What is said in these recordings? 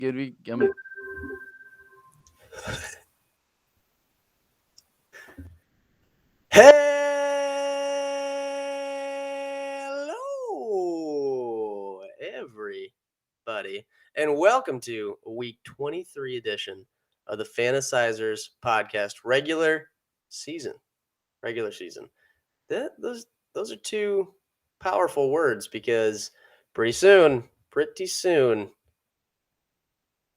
Good week. I mean, Hello, everybody, and welcome to week 23 edition of the Fantasizers podcast. Regular season. Those are two powerful words because pretty soon,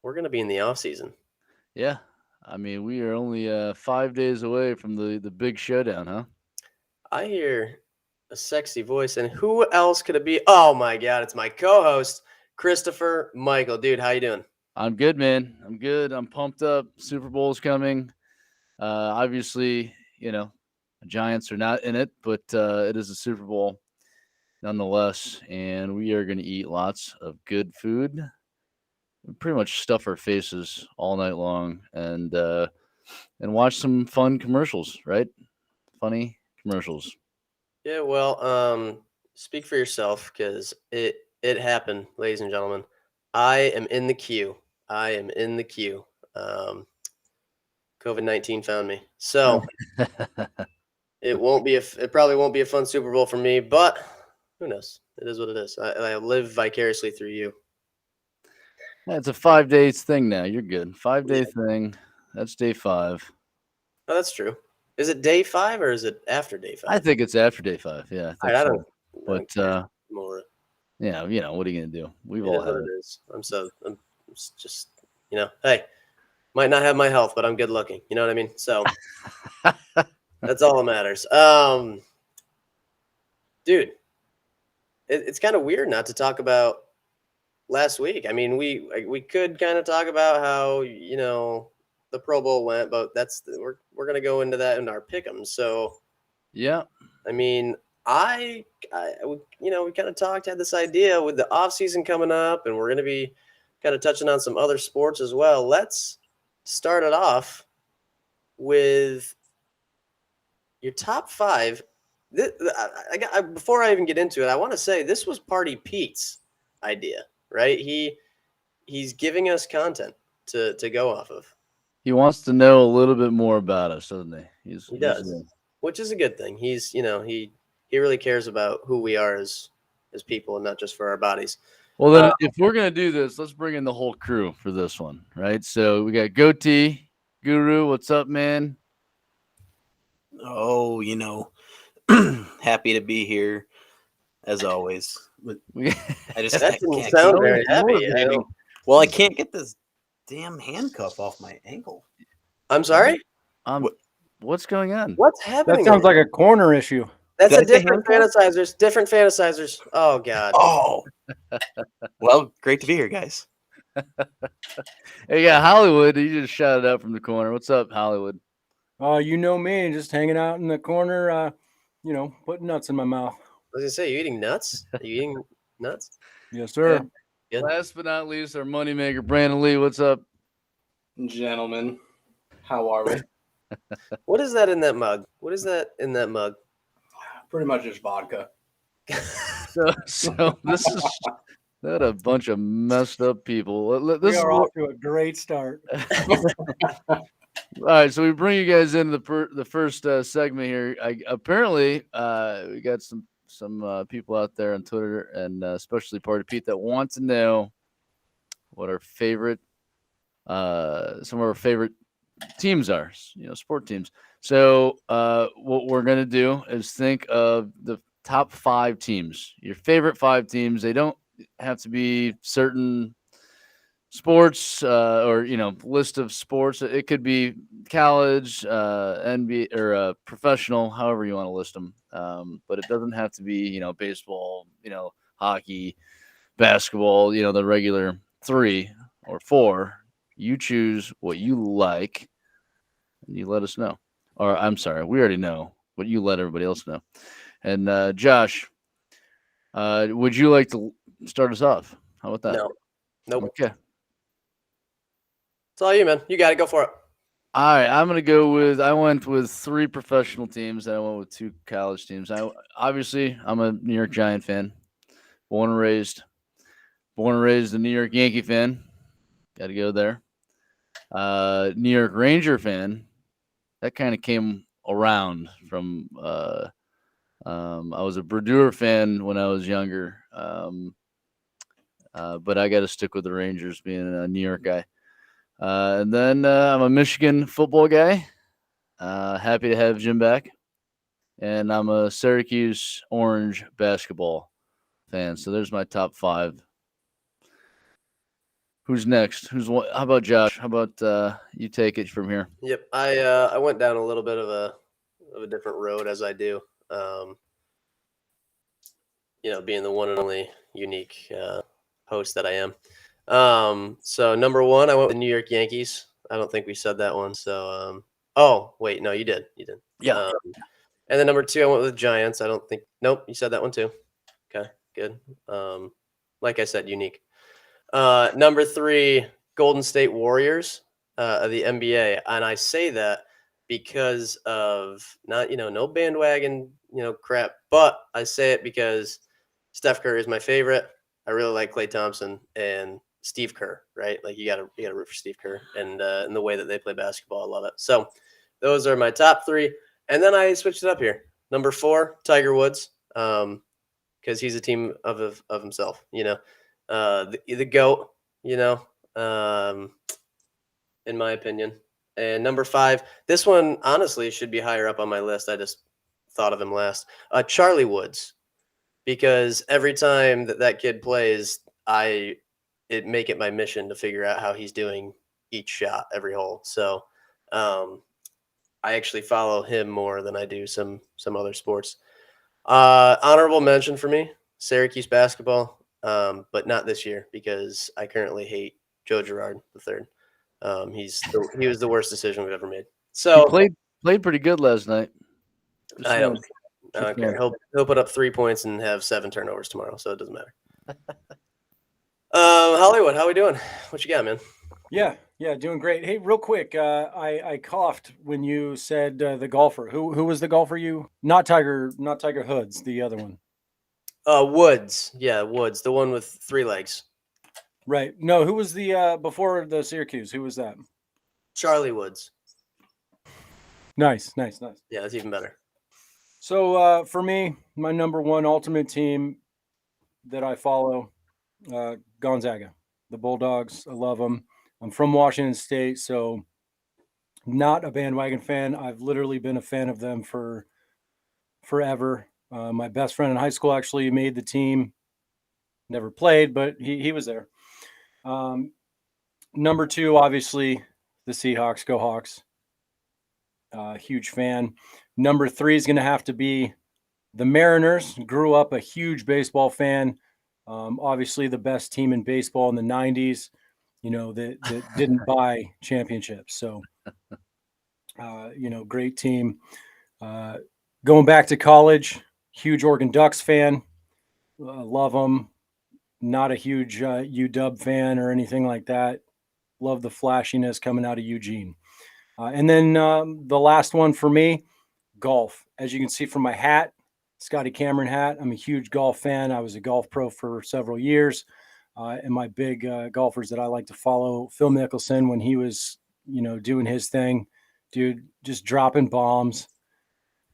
we're going to be in the off season. yeah. I mean, we are only 5 days away from the big showdown, huh? I hear a sexy voice, and who else could it be? Oh my God, it's my co-host, Christopher Michael. Dude, how you doing? I'm good, man. I'm good. I'm pumped up. Super Bowl's coming. Obviously, the Giants are not in it, but it is a Super Bowl nonetheless, and we are going to eat lots of good food. We pretty much stuff our faces all night long, and watch some fun commercials. Right? Funny commercials. Yeah, well, speak for yourself because it happened, ladies and gentlemen. I am in the queue. I am in the queue. Um, COVID-19 found me, so it probably won't be a fun Super Bowl for me, but who knows? It is what it is. I live vicariously through you. Yeah, it's a 5 days thing now. You're good. 5 day Yeah. thing. That's day 5. Oh, that's true. Is it day 5 or is it after day 5? I think it's after day 5. Yeah, I All think right, so. I But don't care more. yeah, what are you gonna do? We've It all is had what it. it is. I'm just hey, might not have my health, but I'm good looking. You know what I mean? So that's all that matters. Dude, it's kind of weird not to talk about last week. I mean, we could kind of talk about how the Pro Bowl went, but we're gonna go into that in our pick'ems. So Yeah. I mean, we kind of had this idea with the off season coming up, and we're gonna be kind of touching on some other sports as well. Let's start it off with your top 5. Before I even get into it, I want to say this was Party Pete's idea, right? He's giving us content to go off of. He wants to know a little bit more about us, doesn't he? He does, which is a good thing. He's he really cares about who we are as people and not just for our bodies. Well, then, if we're gonna do this, let's bring in the whole crew for this one, right? So we got Goatee Guru. What's up, man? Oh, happy to be here as always. I just That didn't can't sound keep very happy. motivating. Well, I can't get this damn handcuff off my ankle. I'm sorry. What's going on? What's happening? That sounds like a corner issue. That's a That's a different handcuff? fantasizers. Different fantasizers. Oh God. Oh, well, great to be here, guys. Hey, yeah, Hollywood. He just shouted out from the corner. What's up, Hollywood? You know me, just hanging out in the corner, putting nuts in my mouth. I was gonna say, you eating nuts? Are you eating nuts? Yes, sir. Good. Last but not least, our moneymaker, Brandon Lee. What's up? Gentlemen, how are we? What is that in that mug? What is that in that mug? Pretty much just vodka. So this is not a bunch of messed up people. We This is are off to a great start. all right. So we bring you guys into the first segment here. Apparently, we got some people out there on Twitter and especially Party Pete that want to know what our favorite some of our favorite teams are, sport teams. So what we're gonna do is think of the top 5 teams, your favorite 5 teams. They don't have to be certain sports or list of sports. It could be college, NBA, or professional, however you want to list them. But it doesn't have to be baseball, hockey, basketball. The regular 3 or 4. You choose what you like, and you let us know. Or I'm sorry, we already know, but you let everybody else know. And Josh, would you like to start us off? How about that? No. Nope. Okay. It's all you, man. You got to go for it. All right, I'm gonna go with. I went with 3 professional teams, and I went with 2 college teams. I'm a New York Giant fan, born and raised a New York Yankee fan. Got to go there. New York Ranger fan. That kind of came around from. I was a Brodeur fan when I was younger, but I got to stick with the Rangers, being a New York guy. And then I'm a Michigan football guy. Happy to have Jim back. And I'm a Syracuse Orange basketball fan. So there's my top 5. Who's next? How about Josh? How about you take it from here? Yep. I went down a little bit of a different road, as I do. Being the one and only unique host that I am. So number 1, I went with the New York Yankees. I don't think we said that one. So oh wait, no, you did. Yeah. And then number 2, I went with the Giants. I don't think. Nope, you said that one too. Okay, good. Like I said, unique. Number 3, Golden State Warriors of the NBA, and I say that because of not no bandwagon crap, but I say it because Steph Curry is my favorite. I really like Klay Thompson and Steve Kerr, right? Like you gotta root for Steve Kerr and the way that they play basketball. I love it. So those are my top 3, and then I switched it up here. Number 4, Tiger Woods, because he's a team of himself. The GOAT, in my opinion. And number 5, this one honestly should be higher up on my list. I just thought of him last. Charlie Woods, because every time that kid plays, it make it my mission to figure out how he's doing each shot, every hole. So I actually follow him more than I do some other sports. Honorable mention for me, Syracuse basketball. But not this year because I currently hate Joe Girard III. He was the worst decision we've ever made. So He played pretty good last night. I don't care. He'll put up 3 points and have 7 turnovers tomorrow, so it doesn't matter. Hollywood, how we doing? What you got, man? Yeah, doing great. Hey, real quick, I coughed when you said the golfer. Who was the golfer? Not Tiger Hoods, the other one. Woods. Yeah, Woods, the one with 3 legs. Right. No, who was the before the Syracuse? Who was that? Charlie Woods. Nice. Yeah, that's even better. So for me, my number 1 ultimate team that I follow, Gonzaga, the Bulldogs. I love them. I'm from Washington State, so not a bandwagon fan. I've literally been a fan of them for forever. My best friend in high school actually made the team. Never played, but he was there. Number 2, obviously, the Seahawks. Go Hawks. Huge fan. Number 3 is going to have to be the Mariners. Grew up a huge baseball fan. Obviously, the best team in baseball in the 90s, that didn't buy championships. So, great team. Going back to college, huge Oregon Ducks fan. Love them. Not a huge UW fan or anything like that. Love the flashiness coming out of Eugene. And then the last one for me, golf. As you can see from my hat, Scotty Cameron hat, I'm a huge golf fan. I was a golf pro for several years. And my big golfers that I like to follow, Phil Mickelson, when he was, doing his thing, dude, just dropping bombs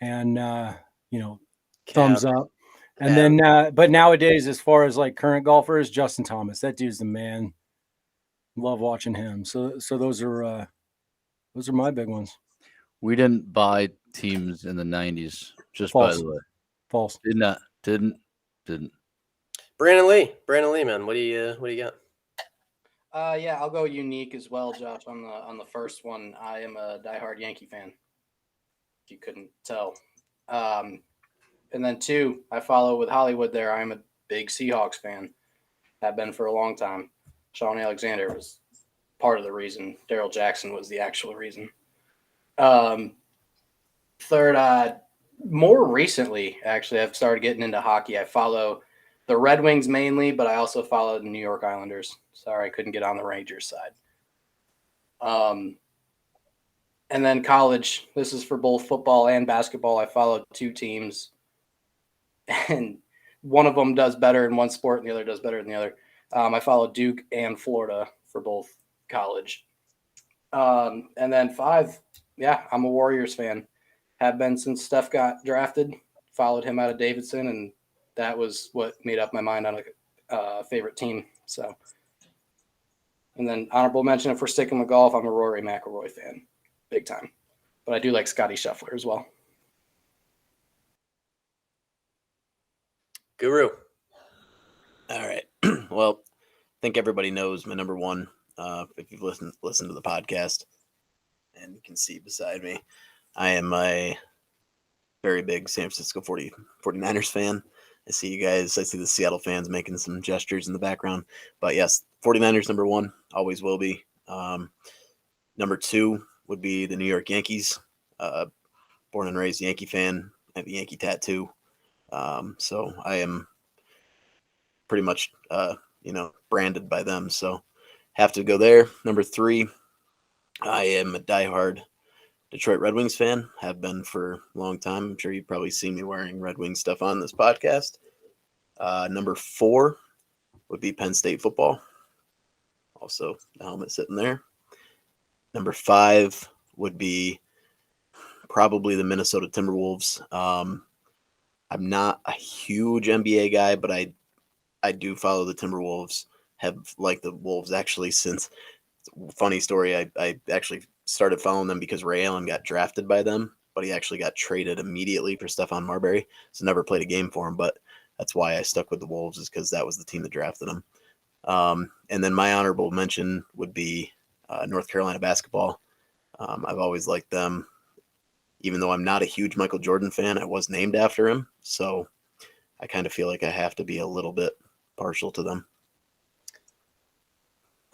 and, thumbs up. And then, but nowadays, as far as like current golfers, Justin Thomas, that dude's the man. Love watching him. So those are my big ones. We didn't buy teams in the 90s, just False. by the way. False. Didn't. Brandon Lee, man, what do you got? Yeah, I'll go unique as well, Josh. On the first one, I am a diehard Yankee fan. If you couldn't tell. And then 2, I follow with Hollywood there. I'm a big Seahawks fan. Have been for a long time. Shaun Alexander was part of the reason. Daryl Jackson was the actual reason. 3rd, more recently, actually, I've started getting into hockey. I follow the Red Wings mainly, but I also follow the New York Islanders. Sorry, I couldn't get on the Rangers side. And then college, this is for both football and basketball. I follow 2 teams, and one of them does better in one sport and the other does better in the other. I follow Duke and Florida for both college. And then 5, yeah, I'm a Warriors fan. Have been since Steph got drafted. Followed him out of Davidson, and that was what made up my mind on a favorite team. So, and then honorable mention, if we're sticking with golf, I'm a Rory McIlroy fan, big time. But I do like Scotty Scheffler as well. Guru. All right. Well, I think everybody knows my number one. If you've listened to the podcast, and you can see beside me, I am a very big San Francisco 49ers fan. I see you guys. I see the Seattle fans making some gestures in the background. But yes, 49ers number one, always will be. Number 2 would be the New York Yankees. Born and raised Yankee fan. I have a Yankee tattoo. So I am pretty much, branded by them. So have to go there. Number 3, I am a diehard Detroit Red Wings fan. Have been for a long time. I'm sure you've probably seen me wearing Red Wings stuff on this podcast. Number 4 would be Penn State football. Also, the helmet sitting there. Number 5 would be probably the Minnesota Timberwolves. I'm not a huge NBA guy, but I do follow the Timberwolves. Have liked the Wolves actually since. Funny story. I actually started following them because Ray Allen got drafted by them, but he actually got traded immediately for Stephon Marbury. So never played a game for him, but that's why I stuck with the Wolves, is because that was the team that drafted him. And then my honorable mention would be North Carolina basketball. I've always liked them. Even though I'm not a huge Michael Jordan fan, I was named after him. So I kind of feel like I have to be a little bit partial to them.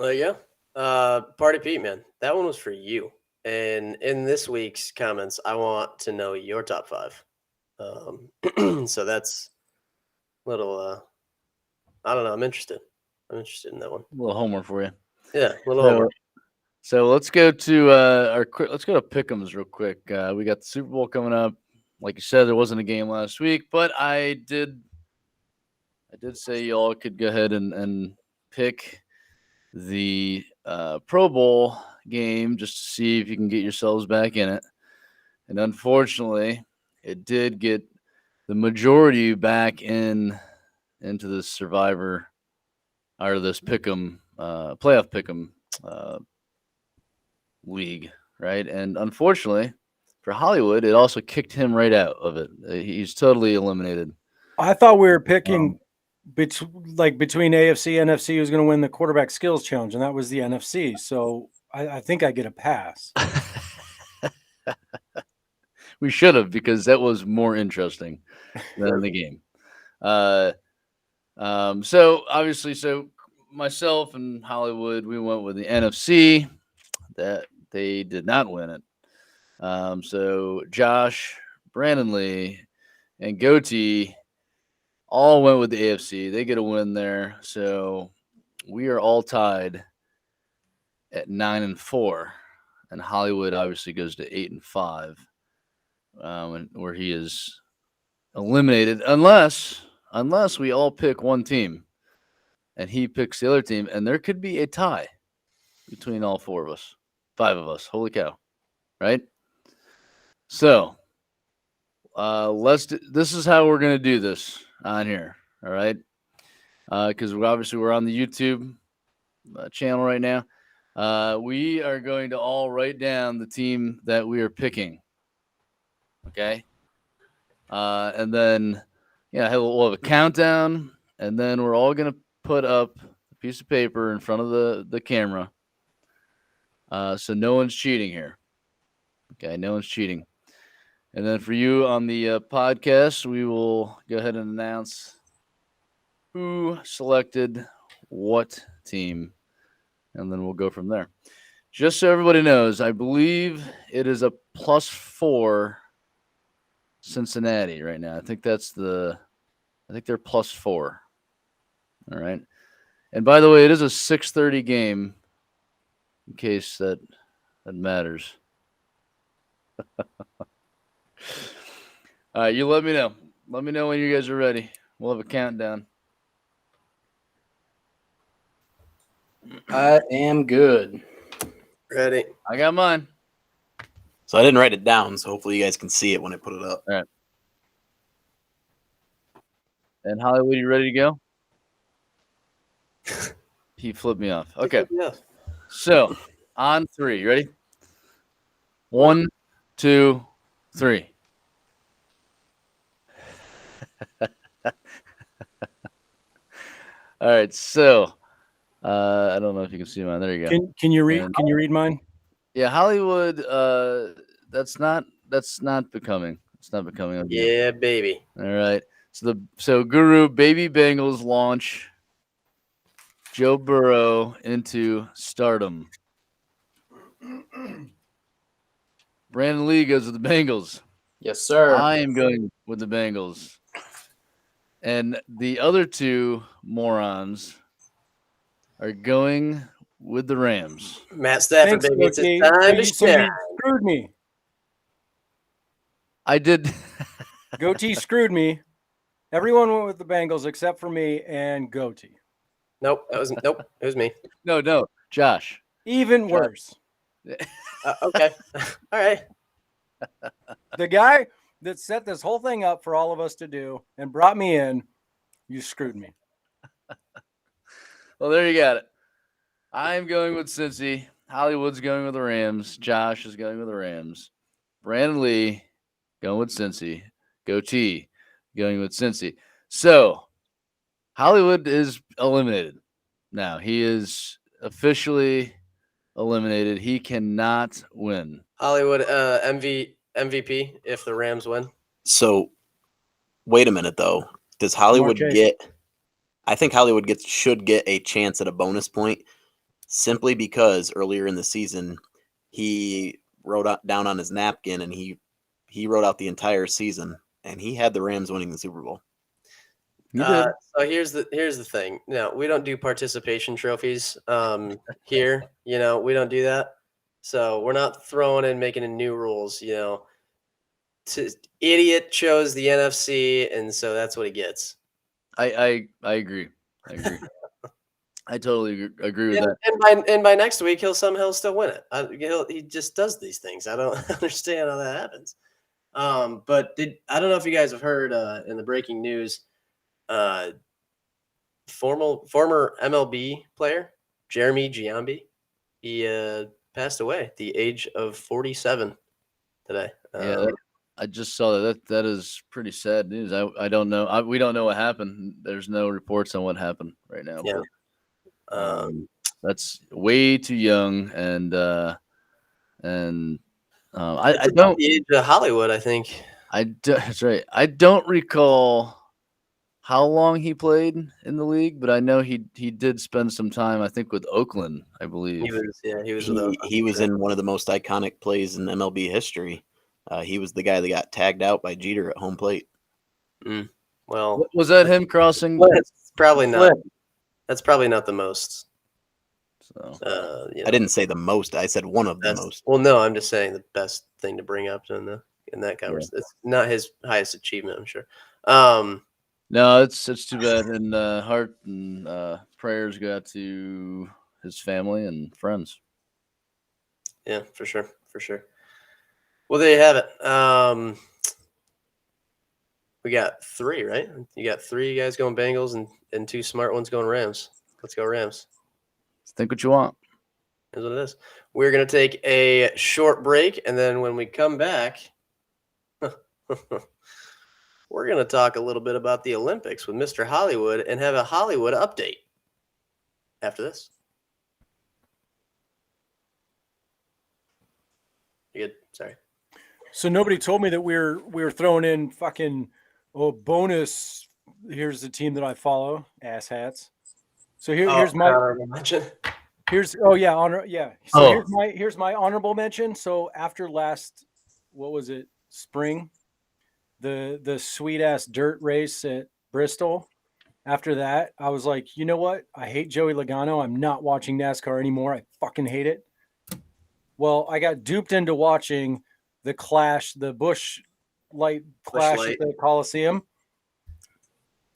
Yeah. Party Pete, man, that one was for you. And in this week's comments, I want to know your top 5. So that's a little, I don't know. I'm interested in that one. A little homework for you. Yeah, a little homework. So let's go to let's go to Pick'ems real quick. We got the Super Bowl coming up. Like you said, there wasn't a game last week, but I did say y'all could go ahead and pick the Pro Bowl game just to see if you can get yourselves back in it. And unfortunately, it did get the majority back into the Survivor or this Pick'em playoff Pick'em league, right? And unfortunately for Hollywood, it also kicked him right out of it. He's totally eliminated. I thought we were picking between AFC and NFC who's going to win the quarterback skills challenge, and that was the NFC. So I think I get a pass. We should have, because that was more interesting than the game. So obviously, myself and Hollywood, we went with the NFC. That they did not win it. So Josh, Brandon Lee, and Goatee all went with the AFC. They get a win there. So we are all tied at 9-4, and Hollywood obviously goes to 8-5, where he is eliminated unless we all pick one team and he picks the other team, and there could be a tie between all 4 of us, 5 of us. Holy cow. Right? So this is how we're going to do this on here. All right. Because we're on the YouTube channel right now. We are going to all write down the team that we are picking. Okay. And then, we'll have a countdown, and then we're all going to put up a piece of paper in front of the camera. So no one's cheating here. Okay. No one's cheating. And then for you on the podcast, we will go ahead and announce who selected what team, and then we'll go from there. Just so everybody knows, I believe it is a +4 Cincinnati right now. I think they're +4. All right. And by the way, it is a 6:30 game, in case that matters. All right, you let me know. Let me know when you guys are ready. We'll have a countdown. I am good. Ready? I got mine. So I didn't write it down, so hopefully you guys can see it when I put it up. And Hollywood, you ready to go? He flipped me off. Okay. Yeah. So on 3, you ready? 1, 2, 3. All right. So I don't know if you can see mine. There you go. Can you read? And- Can you read mine? Yeah, Hollywood. That's not becoming. It's not becoming. Of you. Yeah, baby. All right. So Guru baby Bengals launch Joe Burrow into stardom. Brandon Lee goes with the Bengals. Yes, sir. I am going with the Bengals. And the other two morons are going with the Rams. Matt Stafford, Thanks, baby. It's Goatee. his time to So shine. you screwed me. I did. Goatee screwed me. Everyone went with the Bengals except for me and Goatee. Nope. It was me. No, Josh. Even worse. Okay. All right. The guy that set this whole thing up for all of us to do and brought me in, you screwed me. Well, there you got it. I'm going with Cincy. Hollywood's going with the Rams. Josh is going with the Rams. Brandon Lee going with Cincy. Goatee going with Cincy. So Hollywood is eliminated. Now he is officially eliminated. He cannot win. Hollywood MVP if the Rams win. So wait a minute though. Does Hollywood Chase. get I think Hollywood should get a chance at a bonus point simply because earlier in the season he wrote down on his napkin and he wrote out the entire season and he had the Rams winning the Super Bowl. He did. So here's the thing. No, we don't do participation trophies here. We don't do that. So we're not throwing in making in new rules. Idiot chose the NFC, and so that's what he gets. I agree. I agree. I totally agree with that. And by next week, he'll somehow still win it. He just does these things. I don't understand how that happens. But I don't know if you guys have heard in the breaking news, former MLB player Jeremy Giambi, he passed away at the age of 47 today. Yeah, I just saw that. That is pretty sad news. I don't know. We don't know what happened. There's no reports on what happened right now. Yeah. But, that's way too young, and I don't. The age of Hollywood, I think. That's right. I don't recall how long he played in the league, but I know he did spend some time. I think with Oakland, I believe. He was with Oakland. He was in one of the most iconic plays in MLB history. He was the guy that got tagged out by Jeter at home plate. Well, Was that him crossing? that's probably not. That's probably not the most. So. I didn't say the most. I said one of the most. Well, no, I'm just saying the best thing to bring up in that conversation. Yeah. It's not his highest achievement, I'm sure. No, it's too bad. And heart and prayers go out to his family and friends. Yeah, for sure. Well, there you have it. We got 3, right? You got 3 guys going Bengals and 2 smart ones going Rams. Let's go Rams. Think what you want. Is what it is. We're going to take a short break, and then when we come back, we're going to talk a little bit about the Olympics with Mr. Hollywood and have a Hollywood update after this. You good? Sorry. So nobody told me that we were throwing in fucking bonus. Here's the team that I follow, asshats. So here's my honorable mention. So here's my honorable mention. So after last, what was it, spring, the sweet ass dirt race at Bristol. After that, I was like, you know what? I hate Joey Logano. I'm not watching NASCAR anymore. I fucking hate it. Well, I got duped into watching the Busch Light Clash at the Coliseum.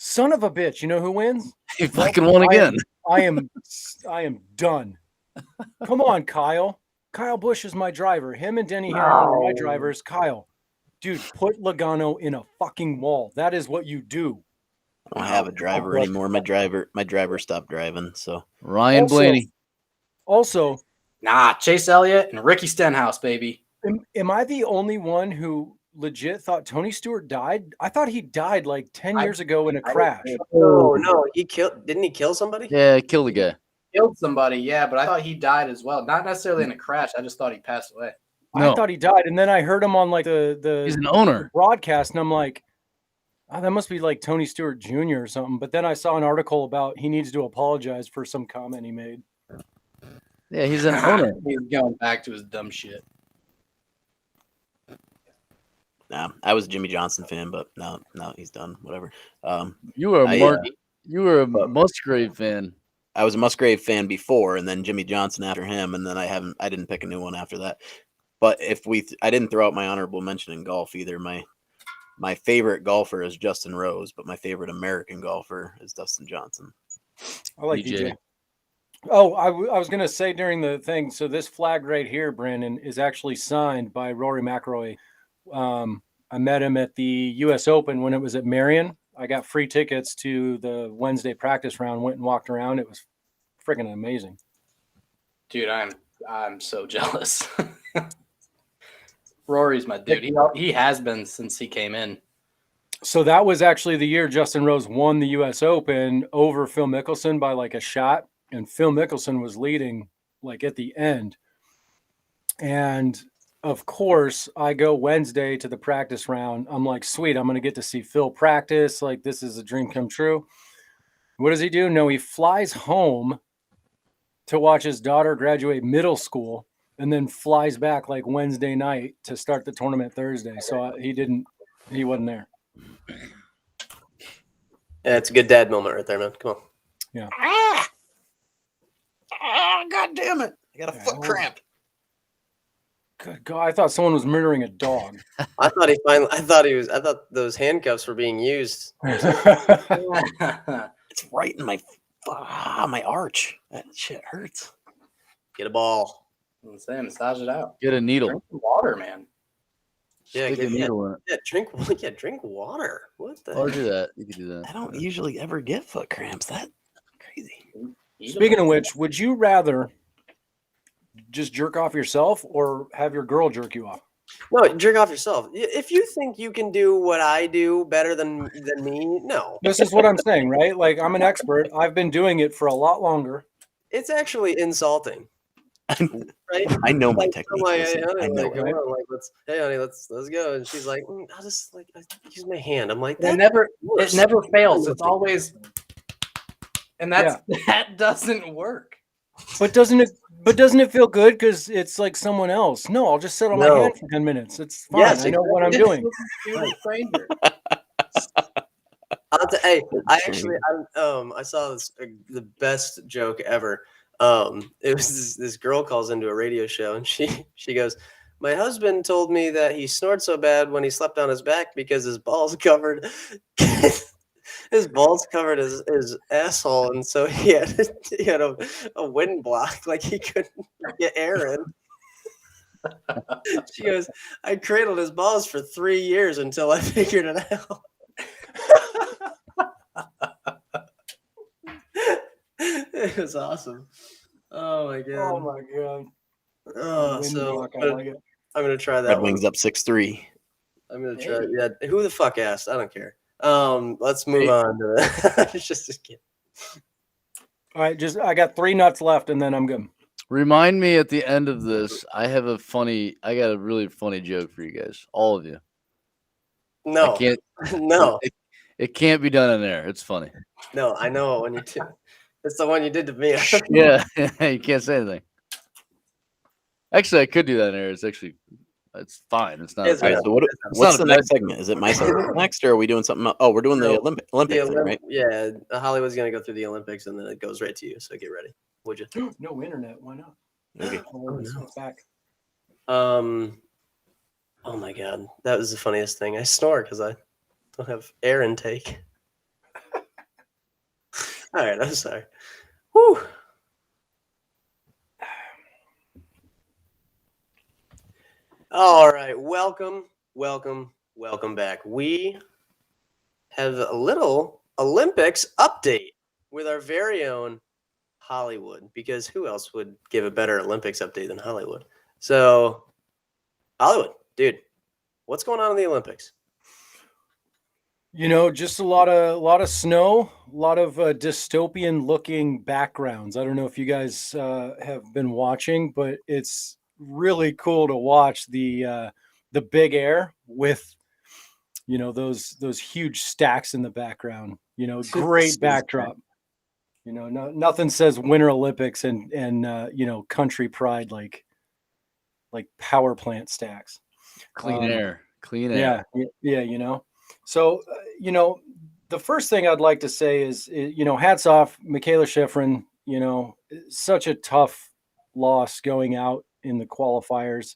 Son of a bitch. You know who wins? He fucking won again. I am done. Come on, Kyle. Kyle Busch is my driver. Him and Denny Hamlin are my drivers. Kyle, dude, put Logano in a fucking wall. That is what you do. I don't have a driver anymore. My driver stopped driving. So Ryan Blaney. Also, Nah, Chase Elliott and Ricky Stenhouse, baby. am I the only one who legit thought Tony Stewart died? I thought he died like 10 years ago in a crash. No, didn't he kill somebody? Yeah, kill the guy. Killed somebody, yeah, but I thought he died as well. Not necessarily in a crash. I just thought he passed away. No. I thought he died, and then I heard him on like the He's an owner. broadcast, and I'm like, oh, that must be like Tony Stewart Jr. or something. But then I saw an article about he needs to apologize for some comment he made. Yeah, he's an owner. He's going back to his dumb shit. nah, I was a Jimmy Johnson fan, but now he's done. Whatever. You were a Musgrave fan. I was a Musgrave fan before, and then Jimmy Johnson after him, and then I didn't pick a new one after that. But I didn't throw out my honorable mention in golf either. My favorite golfer is Justin Rose, but my favorite American golfer is Dustin Johnson. I like DJ. Oh, I was going to say during the thing, so this flag right here, Brandon, is actually signed by Rory McIlroy. I met him at the U.S. Open when it was at Marion. I got free tickets to the Wednesday practice round, went and walked around. It was freaking amazing. Dude, I'm so jealous. Rory's my dude. He has been since he came in. So that was actually the year Justin Rose won the U.S. Open over Phil Mickelson by like a shot. And Phil Mickelson was leading like at the end. And of course, I go Wednesday to the practice round. I'm like, sweet, I'm going to get to see Phil practice. Like, this is a dream come true. What does he do? No, he flies home to watch his daughter graduate middle school and then flies back like Wednesday night to start the tournament Thursday. So he wasn't there. Yeah, it's a good dad moment right there, man. Come on. Yeah. God damn it. I got a foot cramp. Good God. I thought someone was murdering a dog. I thought those handcuffs were being used. It's right in my arch. That shit hurts. Get a ball. Say, massage it out. Get a needle. Drink some water, man. Yeah, Stick a needle in it. drink water. What the? Or do that. You can do that. I don't usually ever get foot cramps. That's crazy. Speaking of which, would you rather just jerk off yourself or have your girl jerk you off? No, jerk off yourself. If you think you can do what I do better than me, no. This is what I'm saying, right? Like, I'm an expert. I've been doing it for a lot longer. It's actually insulting. Right? I know my Like, technique. I'm like, Listen, hey, I know. honey, hey, honey, let's go. And she's like, I'll just I use my hand. I'm like, It never fails. It's always, and that doesn't work. But doesn't it feel good because it's like someone else? No, I'll just sit on my hand for 10 minutes. It's fine. Yes, I know what I'm doing. I saw this the best joke ever. It was this girl calls into a radio show and she goes, my husband told me that he snored so bad when he slept on his back because his balls covered his asshole, and so he had a wind block, like he couldn't get air in. She goes, I cradled his balls for 3 years until I figured it out. It was awesome. Oh my god. Oh my god. Oh, so I'm gonna try that. Red Wings up 6-3. I'm gonna try. Yeah. Who the fuck asked? I don't care. Let's move on to that. It's just a kid. All right, I got 3 nuts left and then I'm good. Remind me at the end of this. I got a really funny joke for you guys, all of you. No, I can't. No, it can't be done in there. It's funny. no, I know it when you do. It's the one you did to me. Yeah, you can't say anything. Actually, I could do that in there. It's fine. It's not. It's All right, so what's not the a next segment? Is it my segment next, or are we doing something else? Oh, we're doing the Olympics, thing, right? Yeah, Hollywood's gonna go through the Olympics and then it goes right to you. So get ready. Would you? No internet. Why not? Okay. It's back. Oh my god, that was the funniest thing. I snore because I don't have air intake. All right, I'm sorry. Whew. All right, welcome back. We have a little Olympics update with our very own Hollywood, because who else would give a better Olympics update than Hollywood? So, Hollywood, dude, what's going on in the Olympics? Just a lot of snow, a lot of dystopian looking backgrounds. I don't know if you guys have been watching, but it's really cool to watch the big air with those huge stacks in the background. Great backdrop. Nothing says Winter Olympics and country pride like power plant stacks. Clean air. Yeah. So, the first thing I'd like to say is, hats off, Michaela Schifrin. Such a tough loss going out in the qualifiers.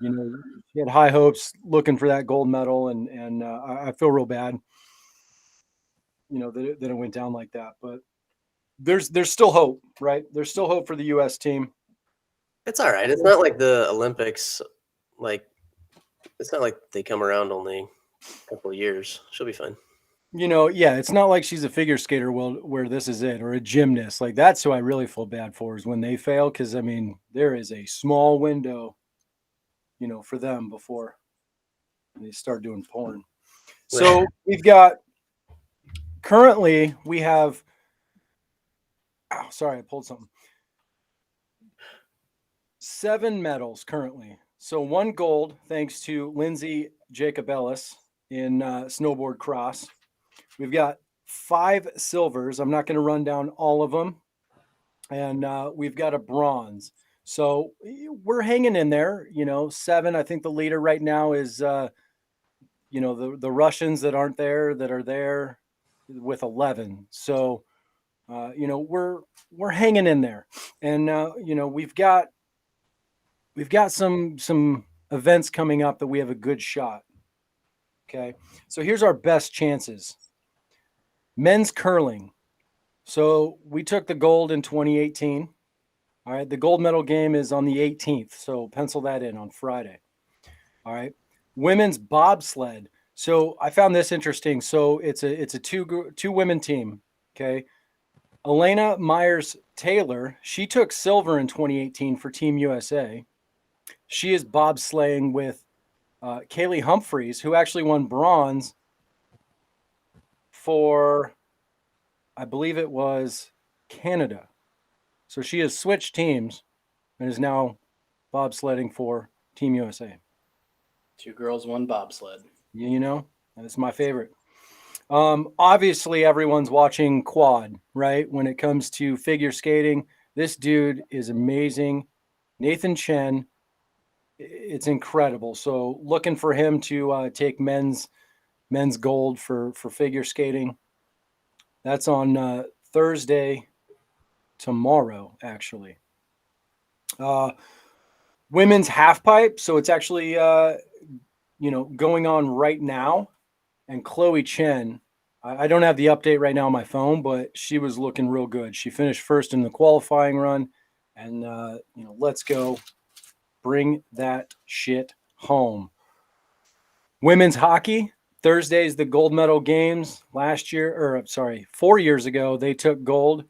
She had high hopes looking for that gold medal, and I feel real bad, that it went down like that. But there's still hope, right? There's still hope for the U.S. team. It's all right. It's not like the Olympics, it's not like they come around only a couple of years. She'll be fine. Yeah, it's not like she's a figure skater where this is it, or a gymnast. Like, that's who I really feel bad for, is when they fail, because there is a small window, for them before they start doing porn. So currently we have, sorry, I pulled something. 7 medals currently. So 1 gold, thanks to Lindsay Jacobellis in snowboard cross. We've got 5 silvers. I'm not going to run down all of them. And we've got a bronze. So we're hanging in there, 7. I think the leader right now is, the Russians that aren't there, that are there with 11. So, we're hanging in there. And, we've got some events coming up that we have a good shot. Okay. So here's our best chances. Men's curling. So we took the gold in 2018. All right. The gold medal game is on the 18th. So pencil that in on Friday. All right. Women's bobsled. So I found this interesting. So it's a two women team. Okay. Elena Myers Taylor, she took silver in 2018 for Team USA. She is bobsleighing with Kaylee Humphreys, who actually won bronze for, I believe it was Canada. So she has switched teams and is now bobsledding for Team USA. 2 girls, 1 bobsled. That's my favorite. Obviously, everyone's watching quad, right? When it comes to figure skating, this dude is amazing. Nathan Chen, it's incredible. So looking for him to take men's gold for figure skating. That's on Thursday, tomorrow, actually. Women's half pipe. So it's actually, going on right now. And Chloe Chen, I don't have the update right now on my phone, but she was looking real good. She finished first in the qualifying run, and let's go bring that shit home. Women's hockey. Thursday's the gold medal games. 4 years ago, they took gold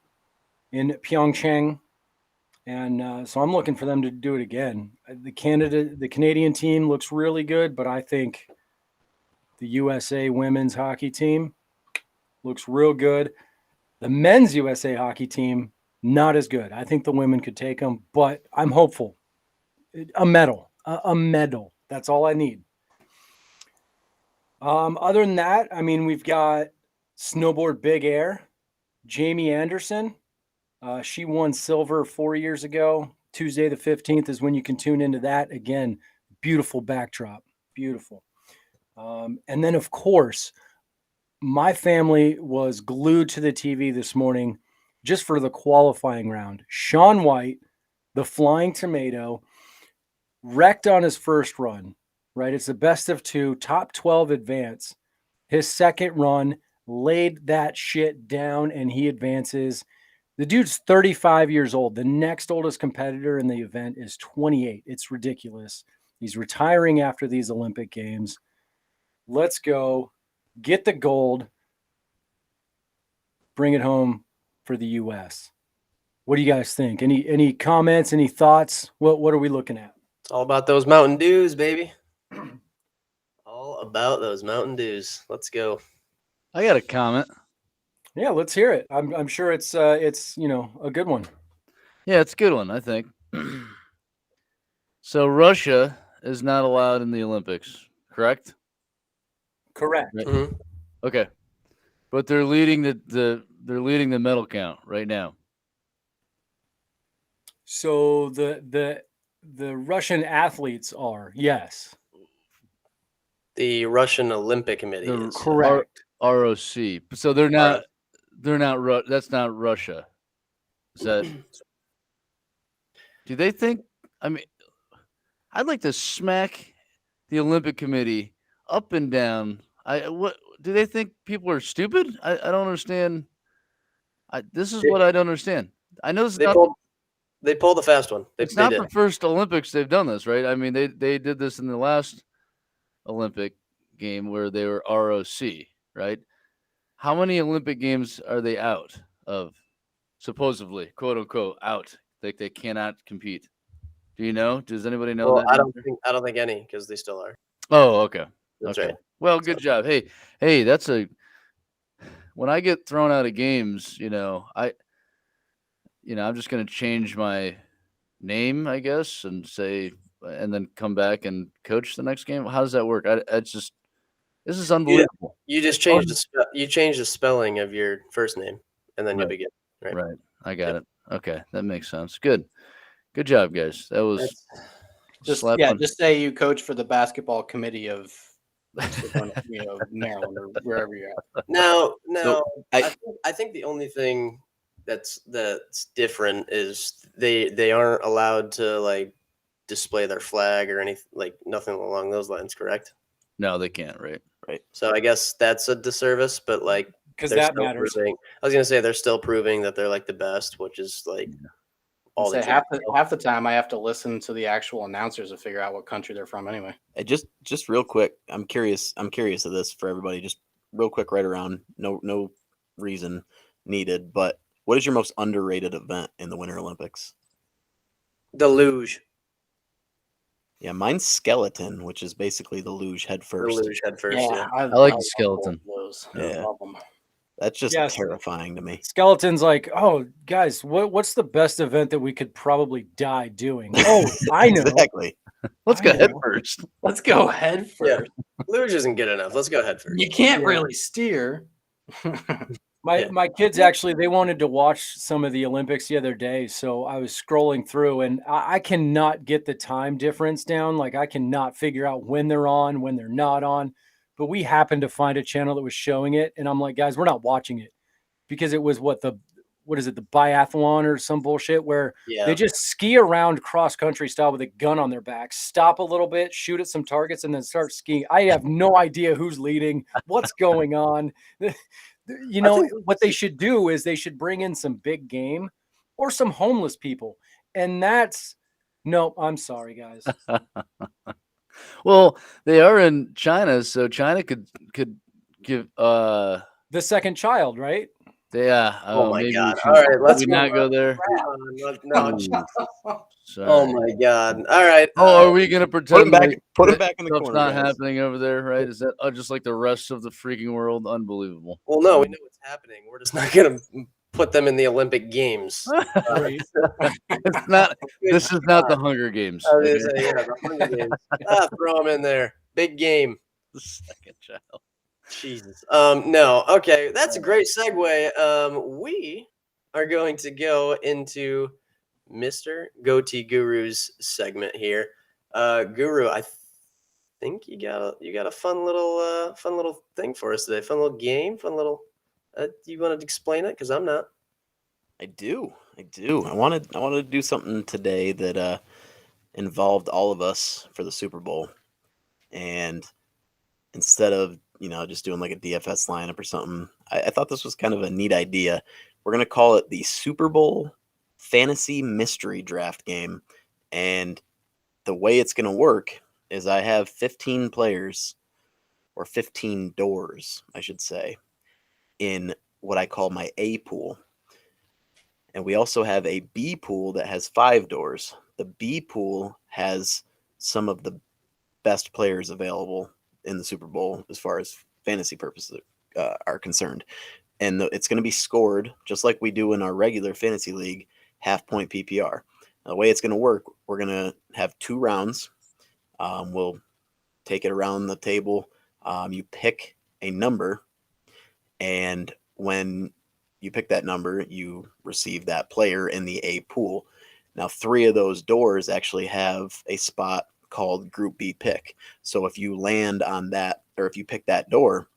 in Pyeongchang. And so I'm looking for them to do it again. The Canadian team looks really good, but I think the USA women's hockey team looks real good. The men's USA hockey team, not as good. I think the women could take them, but I'm hopeful. A medal. That's all I need. Other than that, we've got snowboard big air. Jamie Anderson, she won silver 4 years ago. Tuesday the 15th is when you can tune into that. Again, beautiful backdrop. Beautiful. And then, of course, my family was glued to the TV this morning just for the qualifying round. Shaun White, the Flying Tomato, wrecked on his first run, right? It's the best of 2, top 12 advance. His second run, laid that shit down, and he advances. The dude's 35 years old. The next oldest competitor in the event is 28. It's ridiculous. He's retiring after these Olympic Games. Let's go. Get the gold. Bring it home for the U.S. What do you guys think? Any comments? Any thoughts? What are we looking at? It's all about those Mountain Dews, baby. All about those Mountain Dews. Let's go. I got a comment. Yeah, let's hear it. I'm sure it's a good one. Yeah, it's a good one, I think. So Russia is not allowed in the Olympics, correct? Correct. Right. Mhm. Okay. But they're leading the medal count right now. So the Russian athletes are, yes. The Russian Olympic Committee The is. Correct. ROC. So they're not that's not Russia. Is that do they think I'd like to smack the Olympic Committee up and down. What do they think people are stupid? I don't understand. This is what I don't understand. I know They pulled the fast one. it's They not did. the first Olympics they've done this, right? I mean, they did this in the last Olympic game where they were ROC, right? How many Olympic games are they out of? Supposedly, quote unquote, out. Like they cannot compete. Do you know? Does anybody know Well, that? I don't think any, because they still are. Oh, okay. That's Okay. right. Well, good job. Hey, that's when I get thrown out of games, I'm just going to change my name, I guess, and then come back and coach the next game. How does that work? This is unbelievable. You just changed the spelling of your first name, and then you'll be good. Right. Right. I got it. Okay. That makes sense. Good job, guys. That was Just slap on- just say you coach for the basketball committee of Maryland or wherever you're at. No, So, I think the only thing that's different is they aren't allowed to like display their flag or anything, like nothing along those lines, correct? No, they can't, right? So I guess that's a disservice, but like Because they're that still matters. proving. I was gonna say they're still proving that they're like the best, which is like all the Say half the time I have to listen to the actual announcers to figure out what country they're from anyway. Just real quick, I'm curious of this for everybody. Just real quick, right around. No reason needed. But what is your most underrated event in the Winter Olympics? the luge. Yeah, mine's skeleton, which is basically the luge head The first. luge head first. Yeah. I like love the skeleton. Those. Yeah. I love them. That's just Yes. terrifying to me. Skeleton's like, oh, guys, what's the best event that we could probably die doing? Oh, I know. Exactly. Let's go head first. Let's go head first. Luge isn't good enough. Let's go head first. You can't Yeah. really steer. My kids actually, they wanted to watch some of the Olympics the other day, so I was scrolling through, and I cannot get the time difference down. Like I cannot figure out when they're on, when they're not on. But we happened to find a channel that was showing it, and I'm like, guys, we're not watching it because it was the biathlon or some bullshit where Yeah. they just ski around cross country style with a gun on their back, stop a little bit, shoot at some targets, and then start skiing. I have no idea who's leading, what's going on. You know, what they should do is they should bring in some big game or some homeless people. And no, I'm sorry, guys. Well, they are in China, so China could give The second child, right? yeah. Oh my maybe God. we should- All right, let's should we not go there. No. Sorry. Oh my God. All right. Oh, are we gonna pretend Put him back. like Put him that back in the stuff's corner. not guys. happening over there, right? Is that just like the rest of the freaking world? Unbelievable. Well, no, we know what's happening. We're just not gonna put them in the Olympic Games. It's not. This is not the Hunger Games. I was okay? gonna say, yeah, the Hunger Games. Throw them in there. Big game. The second child. Jesus. No. Okay, that's a great segue. We are going to go into Mr. Goatee Guru's segment here. Guru, I think you got a fun little thing for us today. Fun little game. Fun little. You want to explain it? Because I'm not. I do. I wanted to do something today that involved all of us for the Super Bowl, and instead of just doing like a DFS lineup or something. I thought this was kind of a neat idea. We're going to call it the Super Bowl Fantasy Mystery Draft Game. And the way it's going to work is I have 15 players, or 15 doors, I should say, in what I call my A pool. And we also have a B pool that has 5 doors. The B pool has some of the best players available in the Super Bowl as far as fantasy purposes are concerned. And it's going to be scored just like we do in our regular fantasy league, half-point PPR. The way it's going to work, we're going to have 2 rounds. We'll take it around the table. You pick a number, and when you pick that number, you receive that player in the A pool. Now, 3 of those doors actually have a spot called Group B pick. So if you land on that, or if you pick that door,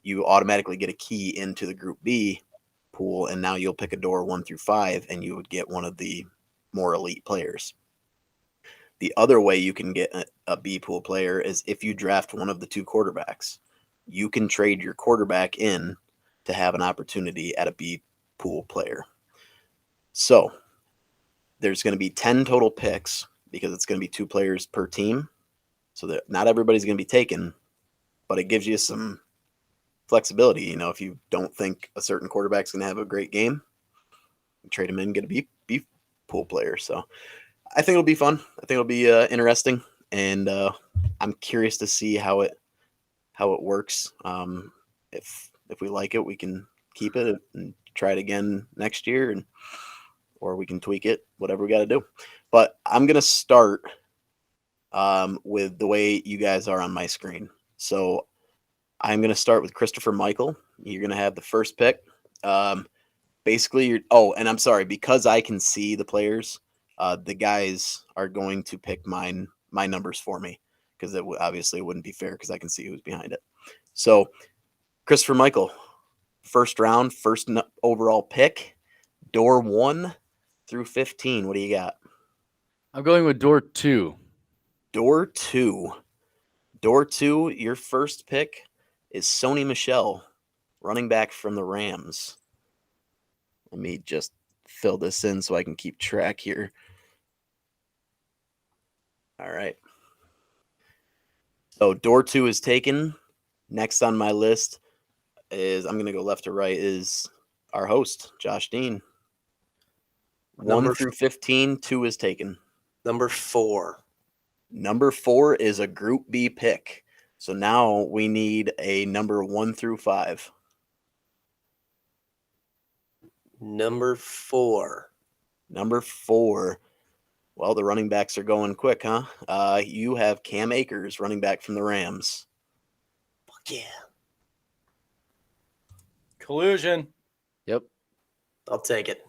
you automatically get a key into the Group B pool, and now you'll pick a door 1 through 5, and you would get one of the more elite players. The other way you can get a B pool player is if you draft one of the 2 quarterbacks. You can trade your quarterback in to have an opportunity at a B pool player. So there's going to be 10 total picks because it's going to be 2 players per team. So that not everybody's going to be taken, but it gives you some flexibility. If you don't think a certain quarterback's going to have a great game, you trade him in, get a B pool player. So I think it'll be fun. I think it'll be interesting, and I'm curious to see how it works. If we like it, we can keep it and try it again next year, or we can tweak it, whatever we got to do. But I'm gonna start with the way you guys are on my screen. So I'm gonna start with Christopher Michael. You're gonna have the first pick. Basically, and I'm sorry, because I can see the players. The guys are going to pick my numbers for me, because obviously it wouldn't be fair because I can see who's behind it. So, Christopher Michael, first round, first overall pick, door 1 through 15. What do you got? I'm going with door 2. Door 2. Door 2, your first pick is Sony Michel, running back from the Rams. Let me just fill this in so I can keep track here. All right. So door 2 is taken. Next on my list is, I'm going to go left to right, is our host, Josh Dean. 1 through 15, 2 is taken. Number 4. Number 4 is a Group B pick. So now we need a number 1 through 5. Number 4. Number 4. Well, the running backs are going quick, huh? You have Cam Akers, running back from the Rams. Fuck yeah. Collusion. Yep. I'll take it.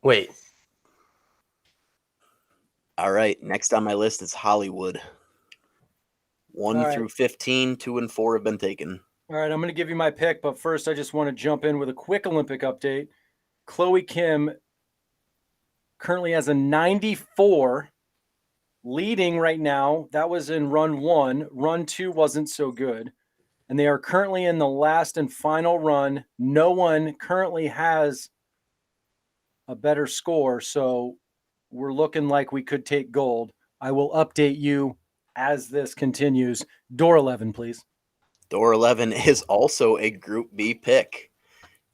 Wait. All right. Next on my list is Hollywood. 1 All right. through 15, 2 and 4 have been taken. All right, I'm going to give you my pick, but first I just want to jump in with a quick Olympic update. Chloe Kim currently has a 94, leading right now. That was in run 1. Run 2 wasn't so good. And they are currently in the last and final run. No one currently has a better score, so we're looking like we could take gold. I will update you as this continues. Door 11, please. Door 11 is also a Group B pick.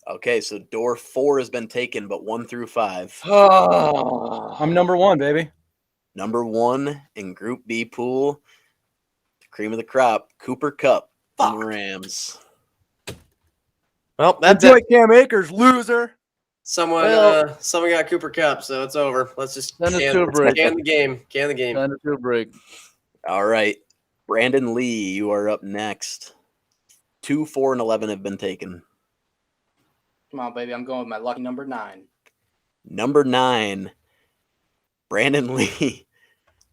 Okay, so door 4 has been taken, but 1 through 5. I'm number 1, baby. Number 1 in Group B pool, the cream of the crop, Cooper Kupp from the Rams. Well, that's Enjoy it. Cam Akers, loser. Someone got Cooper Kupp, so it's over. Let's just Send us to a break. can the game. Can the game. Time to a break. All right, Brandon Lee, you are up next. 2, 4, and 11 have been taken. Come on, baby. I'm going with my lucky number 9. Number 9, Brandon Lee,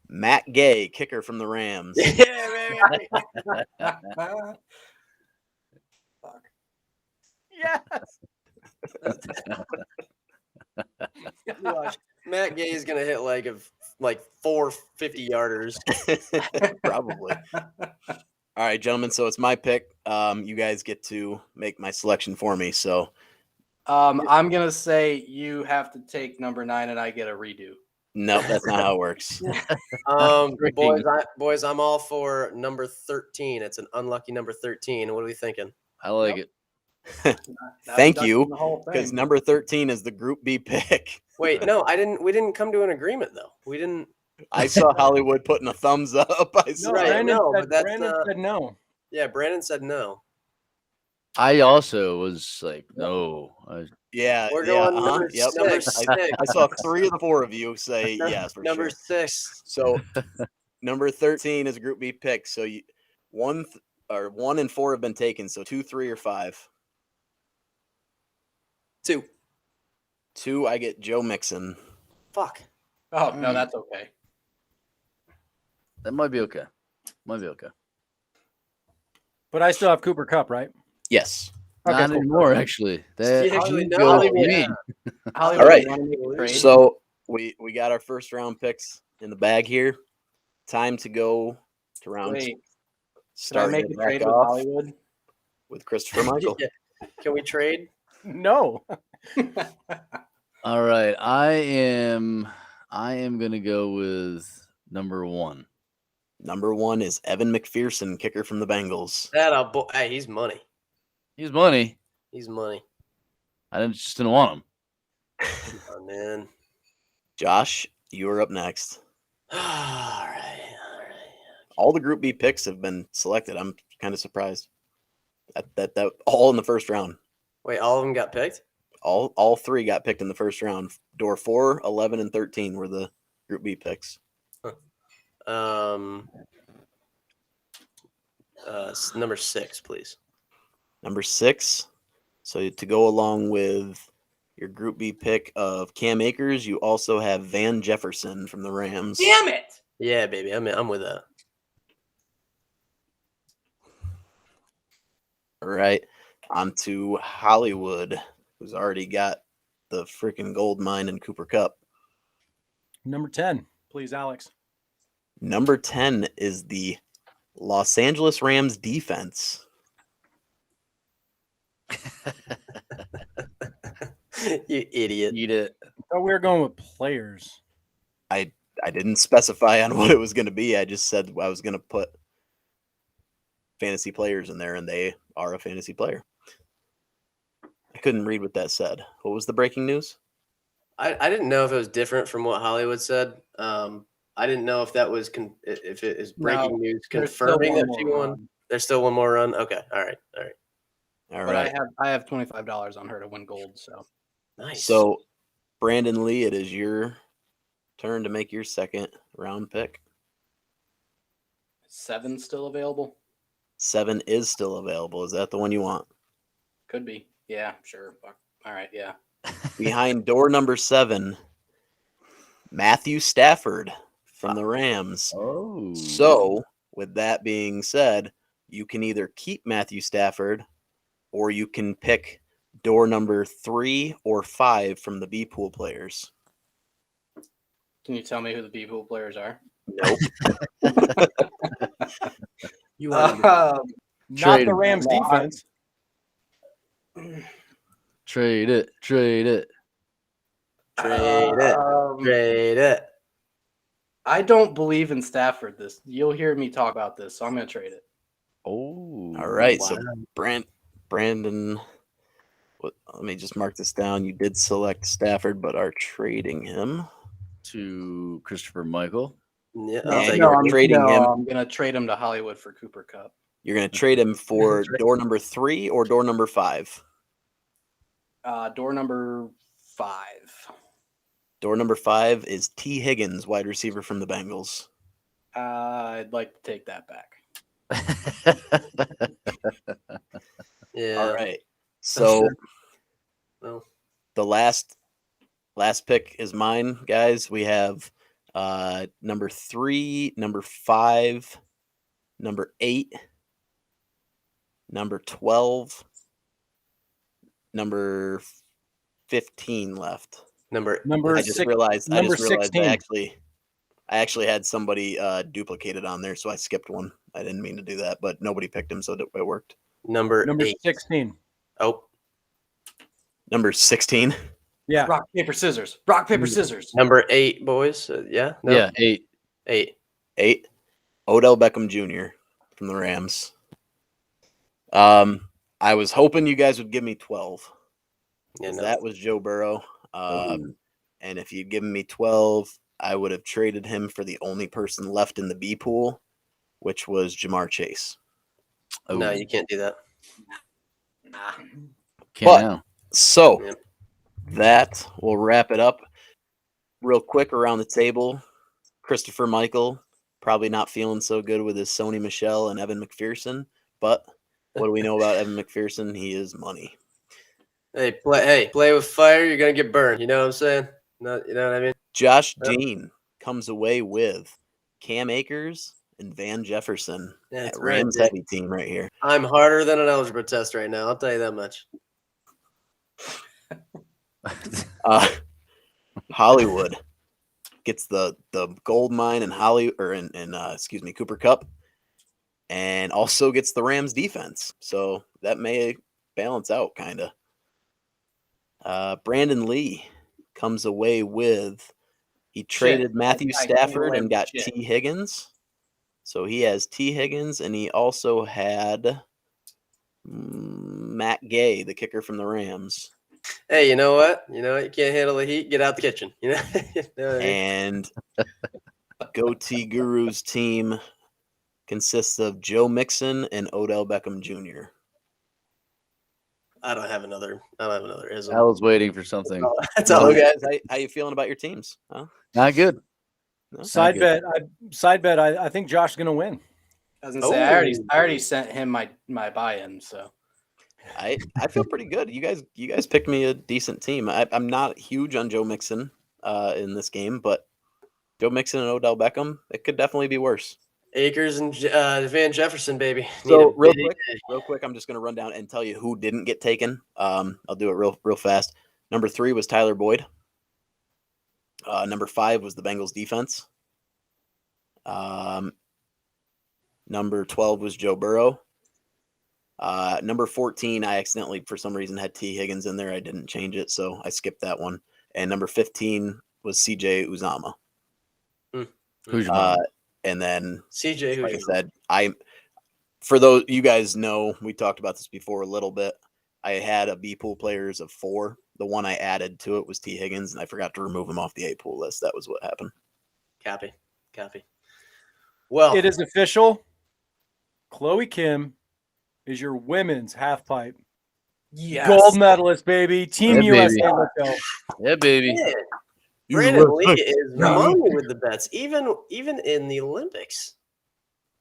Matt Gay, kicker from the Rams. Yeah, baby. Fuck. Yes. Watch. Matt Gay is gonna hit like 4 50-yarders. Probably. All right, gentlemen. So it's my pick. You guys get to make my selection for me. So I'm gonna say you have to take number 9, and I get a redo. no, that's not how it works. Boys, I'm all for number 13. It's an unlucky number 13. What are we thinking? I like it. Thank you, The whole because thing. number 13 is the Group B pick. Wait, no, I didn't. We didn't come to an agreement though. We didn't. I saw Hollywood putting a thumbs up. I saw Right, Brandon, no, said, but that's, Brandon said no. Yeah, Brandon said no. I also was like, no. Yeah, We're yeah, going number yep. number I, six. I saw 3 of the 4 of you say yes for number sure. 6. So number 13 is a Group B pick. So you 1 and 4 have been taken. So 2, 3, or 5. 2. 2, I get Joe Mixon. Fuck. Oh no, that's okay. That might be okay. Might be okay. But I still have Cooper Cup, right? Yes. Okay, Not cool. anymore, actually. That Yeah, you no, go Hollywood, with yeah. me. Hollywood, All right. you wanna make a trade? So we got our first round picks in the bag here. Time to go to round. Wait, can I Start make it a back trade with off Hollywood? with Christopher Michael. Yeah. Can we trade? No. All right. I am gonna go with number 1. Number 1 is Evan McPherson, kicker from the Bengals. Hey, he's money. He's money. He's money. I just didn't want him. Oh man. Josh, you are up next. All right. All the Group B picks have been selected. I'm kind of surprised. That all in the first round. Wait, all of them got picked? All 3 got picked in the first round. Door 4, 11, and 13 were the Group B picks. Number 6, please. Number 6. So to go along with your Group B pick of Cam Akers, you also have Van Jefferson from the Rams. Damn it! Yeah, baby, I'm with that. All right. On to Hollywood, who's already got the freaking gold mine in Cooper Cup. Number 10, please, Alex. Number 10 is the Los Angeles Rams defense. You idiot. Eat it. I thought we were going with players. I didn't specify on what it was going to be. I just said I was going to put fantasy players in there, and they are a fantasy player. I couldn't read what that said. What was the breaking news? I didn't know if it was different from what Hollywood said. I didn't know if that was if it is breaking No, news there's still confirming one that more she won. run. There's still one more run. Okay, all right. All But right. I have $25 on her to win gold. So Nice. So, Brandon Lee, it is your turn to make your second round pick. 7 still available? 7 is still available. Is that the one you want? Could be. Yeah, sure. Fuck. All right. Yeah. Behind door number 7, Matthew Stafford from the Rams. Oh. So, with that being said, you can either keep Matthew Stafford or you can pick door number 3 or 5 from the B pool players. Can you tell me who the B pool players are? Nope. You Um, Not Trade the him. Rams No, I- defense. Trade it. Trade it. trade it. I don't believe in Stafford. You'll hear me talk about this, so I'm going to trade it. Oh. All right. Wow. So, Brandon, let me just mark this down. You did select Stafford, but are trading him. To Christopher Michael. Yeah, Yeah, I'll take you're it. trading him. I'm going to trade him to Hollywood for Cooper Cup. You're going to trade him for door number 3 or door number 5? Door number 5. Door number 5 is T. Higgins, wide receiver from the Bengals. I'd like to take that back. Yeah. All right. So Well, the last pick is mine, guys. We have number 3, number 5, number 8, number 12, number 15 left. number I just six, realized number I 16. actually had somebody duplicated on there, so I skipped one. I didn't mean to do that, but nobody picked him, so it worked. Number 8. 16. Oh, Number 16. Yeah. Rock, paper, scissors. Rock, paper, scissors. number 8, boys. Yeah. No? Yeah, 8. 8. 8. Odell Beckham Jr. from the Rams. I was hoping you guys would give me 12. Yeah, no. That was Joe Burrow. And if you'd given me 12, I would have traded him for the only person left in the B pool, which was Jamar Chase. No, you can't do that. Nah. Can't But- now. So Yep. that will wrap it up. Real quick around the table, Christopher Michael, probably not feeling so good with his Sony Michel and Evan McPherson. But what do we know about Evan McPherson? He is money. Hey, play with fire. You're gonna get burned. You know what I'm saying? No, you know what I mean? Josh Yep. Dean comes away with Cam Akers and Van Jefferson. That's That right, Rams dude. heavy team right here. I'm harder than an algebra test right now. I'll tell you that much. Hollywood gets the gold mine in Cooper Cup, and also gets the Rams defense. So that may balance out kind of. Brandon Lee comes away with he traded Matthew I came Stafford away and with got shit. T. Higgins. So he has T. Higgins, and he also had Matt Gay, the kicker from the Rams. Hey, you know what? You can't handle the heat. Get out the kitchen. You know, you know what I mean? And Goatee Guru's team consists of Joe Mixon and Odell Beckham Jr. I don't have another ism. I was waiting for something. That's So all. guys, how you feeling about your teams? Huh? Not good. No? Side good. bet. I think Josh is going to win. I was gonna say I already sent him my buy-in, so I feel pretty good. You guys picked me a decent team. I'm not huge on Joe Mixon in this game, but Joe Mixon and Odell Beckham, it could definitely be worse. Akers and Van Jefferson, baby. So Need a big- real quick, I'm just gonna run down and tell you who didn't get taken. I'll do it real fast. Number 3 was Tyler Boyd. Number 5 was the Bengals defense. Number 12 was Joe Burrow. Number 14, I accidentally, for some reason, had T. Higgins in there. I didn't change it, so I skipped that one. And number 15 was CJ Uzama. Who's your mom? And then, CJ, like I who's said, for those you guys know, we talked about this before a little bit. I had a B pool players of 4. The one I added to it was T. Higgins, and I forgot to remove him off the A pool list. That was what happened. Copy. Well, It is official. Chloe Kim is your women's half pipe yes. gold medalist, baby. Team Yeah, USA. baby. Let's go. Yeah, baby. man, Brandon Lee is money with the bets, even in the Olympics.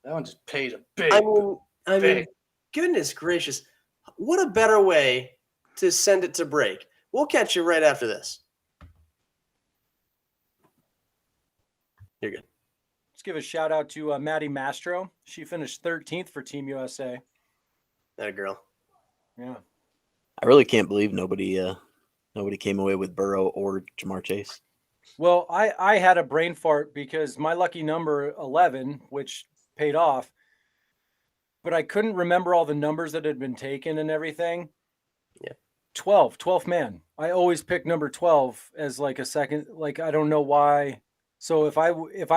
That one just paid a big. I mean, big. goodness gracious, what a better way to send it to break. We'll catch you right after this. You're good. Let's give a shout out to Maddie Mastro. She finished 13th for Team USA. That a girl. Yeah. I really can't believe nobody came away with Burrow or Jamar Chase. Well, I had a brain fart because my lucky number 11, which paid off, but I couldn't remember all the numbers that had been taken and everything. Yeah. 12th man. I always pick number 12 as like a second. Like, I don't know why. So if I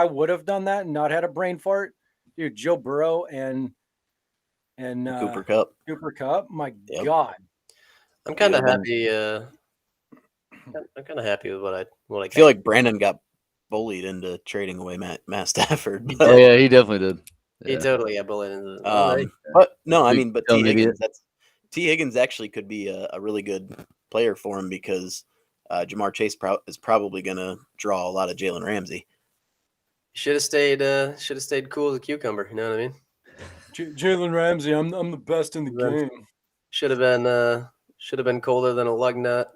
would have done that and not had a brain fart, dude, Joe Burrow and Cooper Cup. Cooper Cup, my Yep. God. I'm kind of Yeah. happy. I'm kind of happy with what I I feel like Brandon got bullied into trading away Matt Stafford. Oh yeah, he definitely did. He Yeah. totally got bullied into the. But no, I Big mean, but dumb T. idiot. Higgins, T. Higgins actually could be a really good player for him because Jamar Chase is probably going to draw a lot of Jalen Ramsey. Should have stayed cool as a cucumber. You know what I mean? Jalen Ramsey, I'm the best in the Then- game. Should have been colder than a lug nut.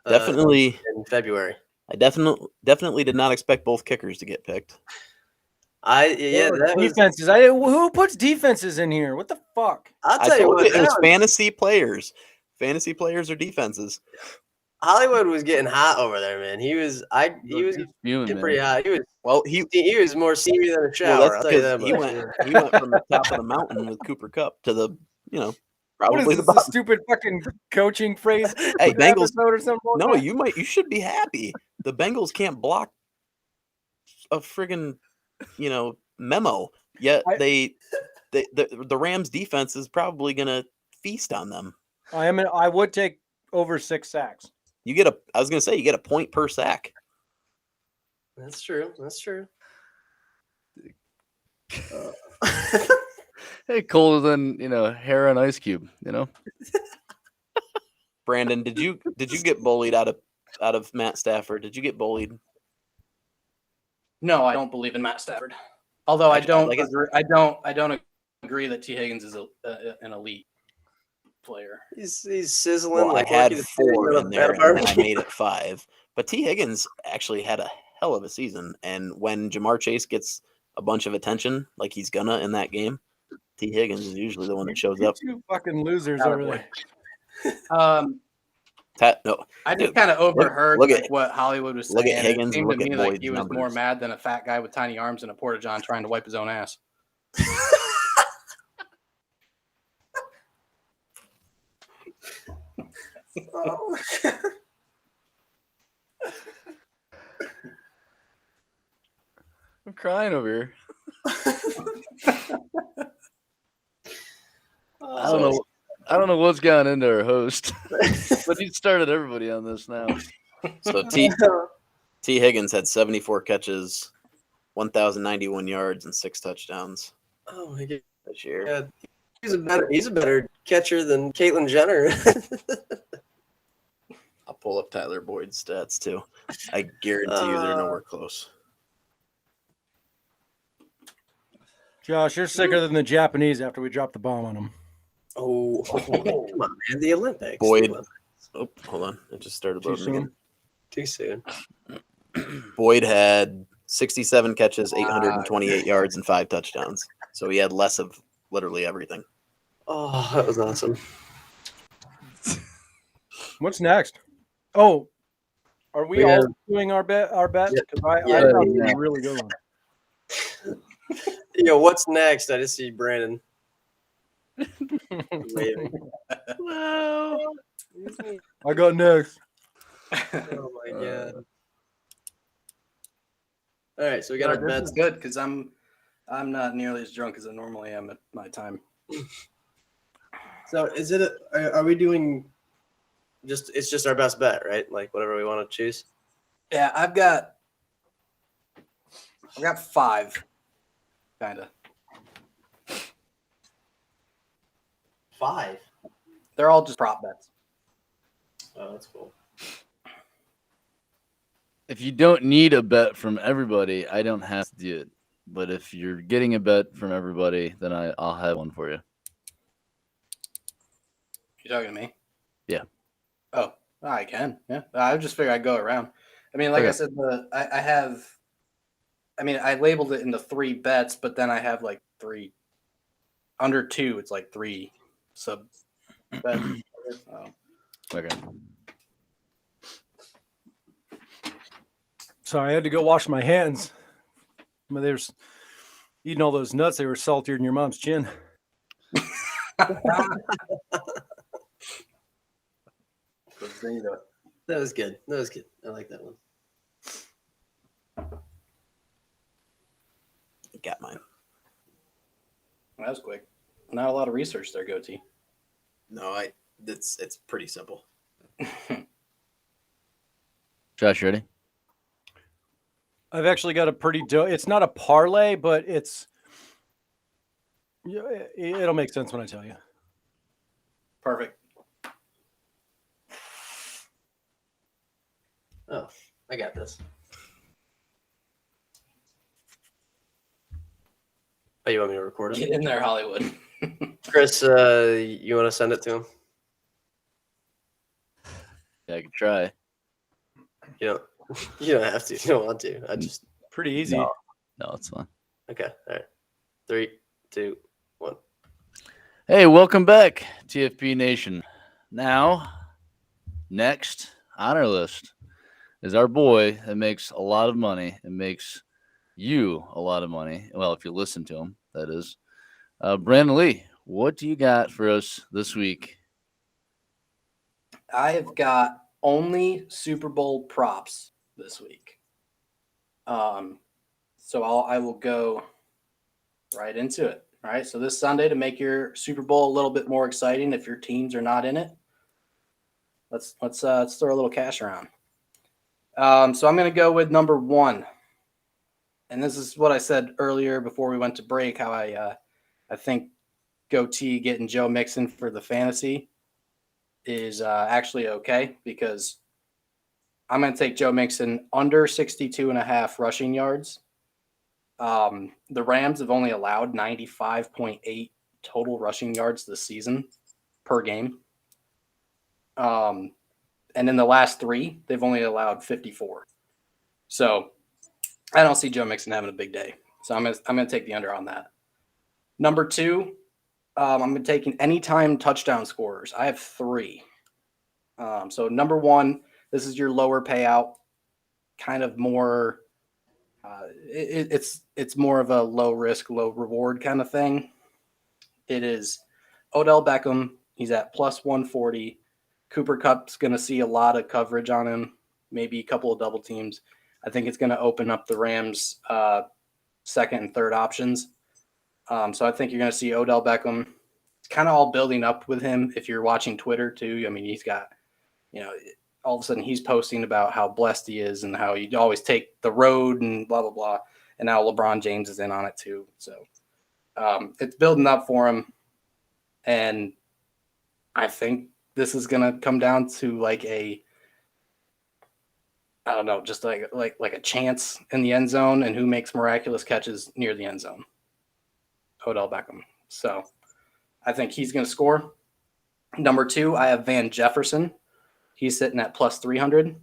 Definitely, In February. I definitely did not expect both kickers to get picked. That was. Defenses. Who puts defenses in here? What the fuck? I'll I tell you told what. you, it was that was- fantasy players. Fantasy players or defenses. Hollywood was getting hot over there, man. He was He's fuming, getting man. pretty hot. Well, He was more steamy than a shower. well, I'll that's tell you because that he much. went from the top of the mountain with Cooper Cup to the, What probably is the this? A bottom. stupid fucking coaching phrase? Hey, for Bengals. episode or something like No, that? you should be happy. The Bengals can't block a friggin', memo. Yet the Rams defense is probably gonna feast on them. I would take over 6 sacks. I was gonna say you get a point per sack. That's true. That's true. Hey, colder than hair on ice cube. Brandon, did you get bullied out of Matt Stafford? Did you get bullied? No, I don't believe in Matt Stafford. Although I don't agree that T. Higgins is an elite player. He's sizzling. Well, I like had Porky the 4 Pig in there, at a and then I barbecue. made it 5. But T. Higgins actually had a hell of a season, and when Jamar Chase gets a bunch of attention, like he's gonna in that game, T. Higgins is usually the one that shows up. You fucking losers over there. No, I just dude, kind of overheard look at- what Hollywood was saying. look at and Higgins It and seemed to look at me like Boyd's he was more numbers. mad than a fat guy with tiny arms and a porta john trying to wipe his own ass. I'm crying over here. I don't know what's gone into our host, but he started everybody on this now. So T. Higgins had 74 catches, 1,091 yards, and 6 touchdowns Oh my god. this year. God. He's a better catcher than Caitlyn Jenner. I'll pull up Tyler Boyd's stats too. I guarantee you they're nowhere close. Josh, you're sicker than the Japanese after we dropped the bomb on them. Oh, come on, man. The Olympics. Boyd. Oh, hold on. It just started Too loading soon? again. Too soon. Boyd had 67 catches, 828 yards, and 5 touchdowns. So he had less of literally everything. Oh, that was awesome. What's next? Oh, are we We all have- doing our bets? Yeah. Because I Yeah. thought it was a really good one. What's next? I just see Brandon waving. I got next. Oh my god. All right, so we got our This bets. is good because I'm not nearly as drunk as I normally am at my time. So is it? Are we doing? It's just our best bet, right? Like whatever we want to choose. Yeah, I've got 5, kind of. 5. They're all just prop bets. Oh, that's cool. If you don't need a bet from everybody, I don't have to do it. But if you're getting a bet from everybody, then I'll have one for you. You talking to me? Yeah. Oh, I can. Yeah, I just figured I'd go around. I mean, like I Okay. said, I have. I mean, I labeled it into 3 bets, but then I have like 3 under 2. It's like 3 sub bets. Oh. Okay. Sorry, I had to go wash my hands. But there's eating all those nuts. They were saltier than your mom's chin. That was good. That was good. I like that one. Got mine. That was quick. Not a lot of research there, Goatee. No, it's pretty simple. Josh, you ready? I've actually got a pretty it's not a parlay, but it'll make sense when I tell you. Perfect. Oh, I got this. Oh, you want me to record Get it? in there, Hollywood. Chris, you want to send it to him? Yeah, I could try. You don't have to. You don't want to. I just Pretty easy. No, it's fine. okay. All right. 3, 2, 1. Hey, welcome back, TFP Nation. Now, next, on our list is our boy that makes a lot of money and makes you a lot of money. Well, if you listen to him, that is. Brandon Lee, what do you got for us this week? I have got only Super Bowl props this week. So I will go right into it. All right. So this Sunday, to make your Super Bowl a little bit more exciting, if your teams are not in it, let's throw a little cash around. So I'm going to go with number 1, and this is what I said earlier before we went to break. How I think Goatee getting Joe Mixon for the fantasy is actually okay, because I'm going to take Joe Mixon under 62.5 rushing yards. The Rams have only allowed 95.8 total rushing yards this season per game. And in the last 3, they've only allowed 54. So I don't see Joe Mixon having a big day. So I'm gonna take the under on that. Number 2, I'm gonna take anytime touchdown scorers. I have 3. So number 1, this is your lower payout, kind of more. It's more of a low risk, low reward kind of thing. It is Odell Beckham. He's at plus 140. Cooper Kupp's going to see a lot of coverage on him, maybe a couple of double teams. I think it's going to open up the Rams' second and third options. So I think you're going to see Odell Beckham. It's kind of all building up with him. If you're watching Twitter too, I mean, he's got, all of a sudden he's posting about how blessed he is and how you always take the road and blah, blah, blah. And now LeBron James is in on it too. So it's building up for him. And I think this is going to come down to like just like a chance in the end zone and who makes miraculous catches near the end zone. Odell Beckham. So I think he's going to score. Number 2, I have Van Jefferson. He's sitting at plus 300.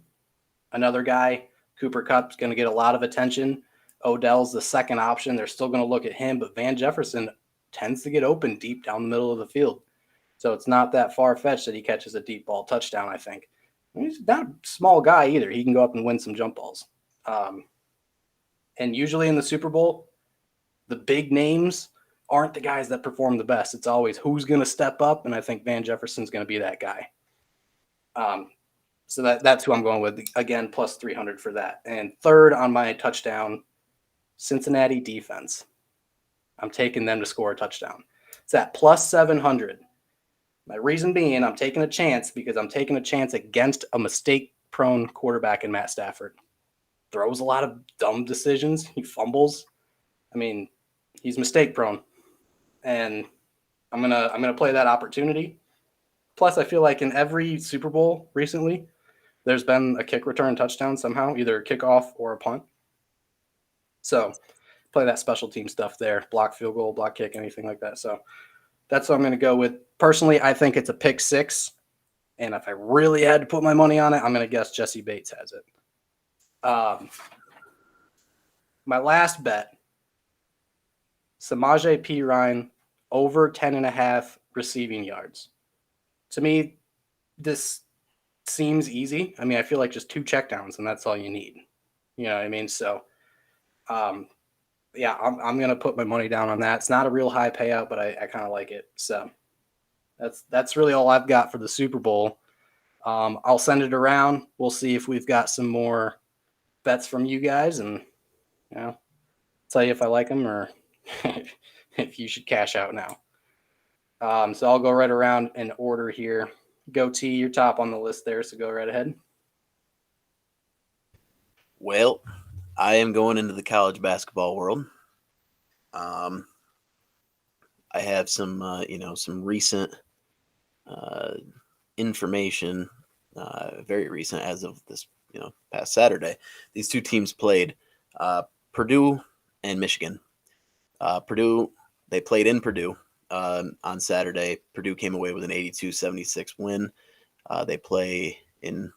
Another guy, Cooper Kupp's going to get a lot of attention. Odell's the second option. They're still going to look at him, but Van Jefferson tends to get open deep down the middle of the field. So it's not that far-fetched that he catches a deep ball touchdown, I think. He's not a small guy either. He can go up and win some jump balls. And usually in the Super Bowl, the big names aren't the guys that perform the best. It's always who's going to step up, and I think Van Jefferson's going to be that guy. So that's who I'm going with. Again, plus 300 for that. And third on my touchdown, Cincinnati defense. I'm taking them to score a touchdown. It's at plus 700. My reason being, I'm taking a chance because I'm taking a chance against a mistake-prone quarterback in Matt Stafford. Throws a lot of dumb decisions. He fumbles. I mean, he's mistake-prone, and I'm gonna play that opportunity. Plus, I feel like in every Super Bowl recently, there's been a kick return touchdown somehow, either a kickoff or a punt. So play that special team stuff there, block field goal, block kick, anything like that. So that's what I'm going to go with. Personally, I think it's a pick 6. And if I really had to put my money on it, I'm going to guess Jesse Bates has it. My last bet, Samaje Perine over 10.5 receiving yards. To me, this seems easy. I mean, I feel like just 2 checkdowns and that's all you need. You know what I mean? So, yeah, I'm going to put my money down on that. It's not a real high payout, but I kind of like it. So that's really all I've got for the Super Bowl. I'll send it around. We'll see if we've got some more bets from you guys and, tell you if I like them or if you should cash out now. So I'll go right around in order here. Goatee, you're top on the list there, so go right ahead. Well, I am going into the college basketball world. I have some, some recent information, very recent as of this, past Saturday. These 2 teams played, Purdue and Michigan. Purdue, they played in Purdue on Saturday. Purdue came away with an 82-76 win. They play in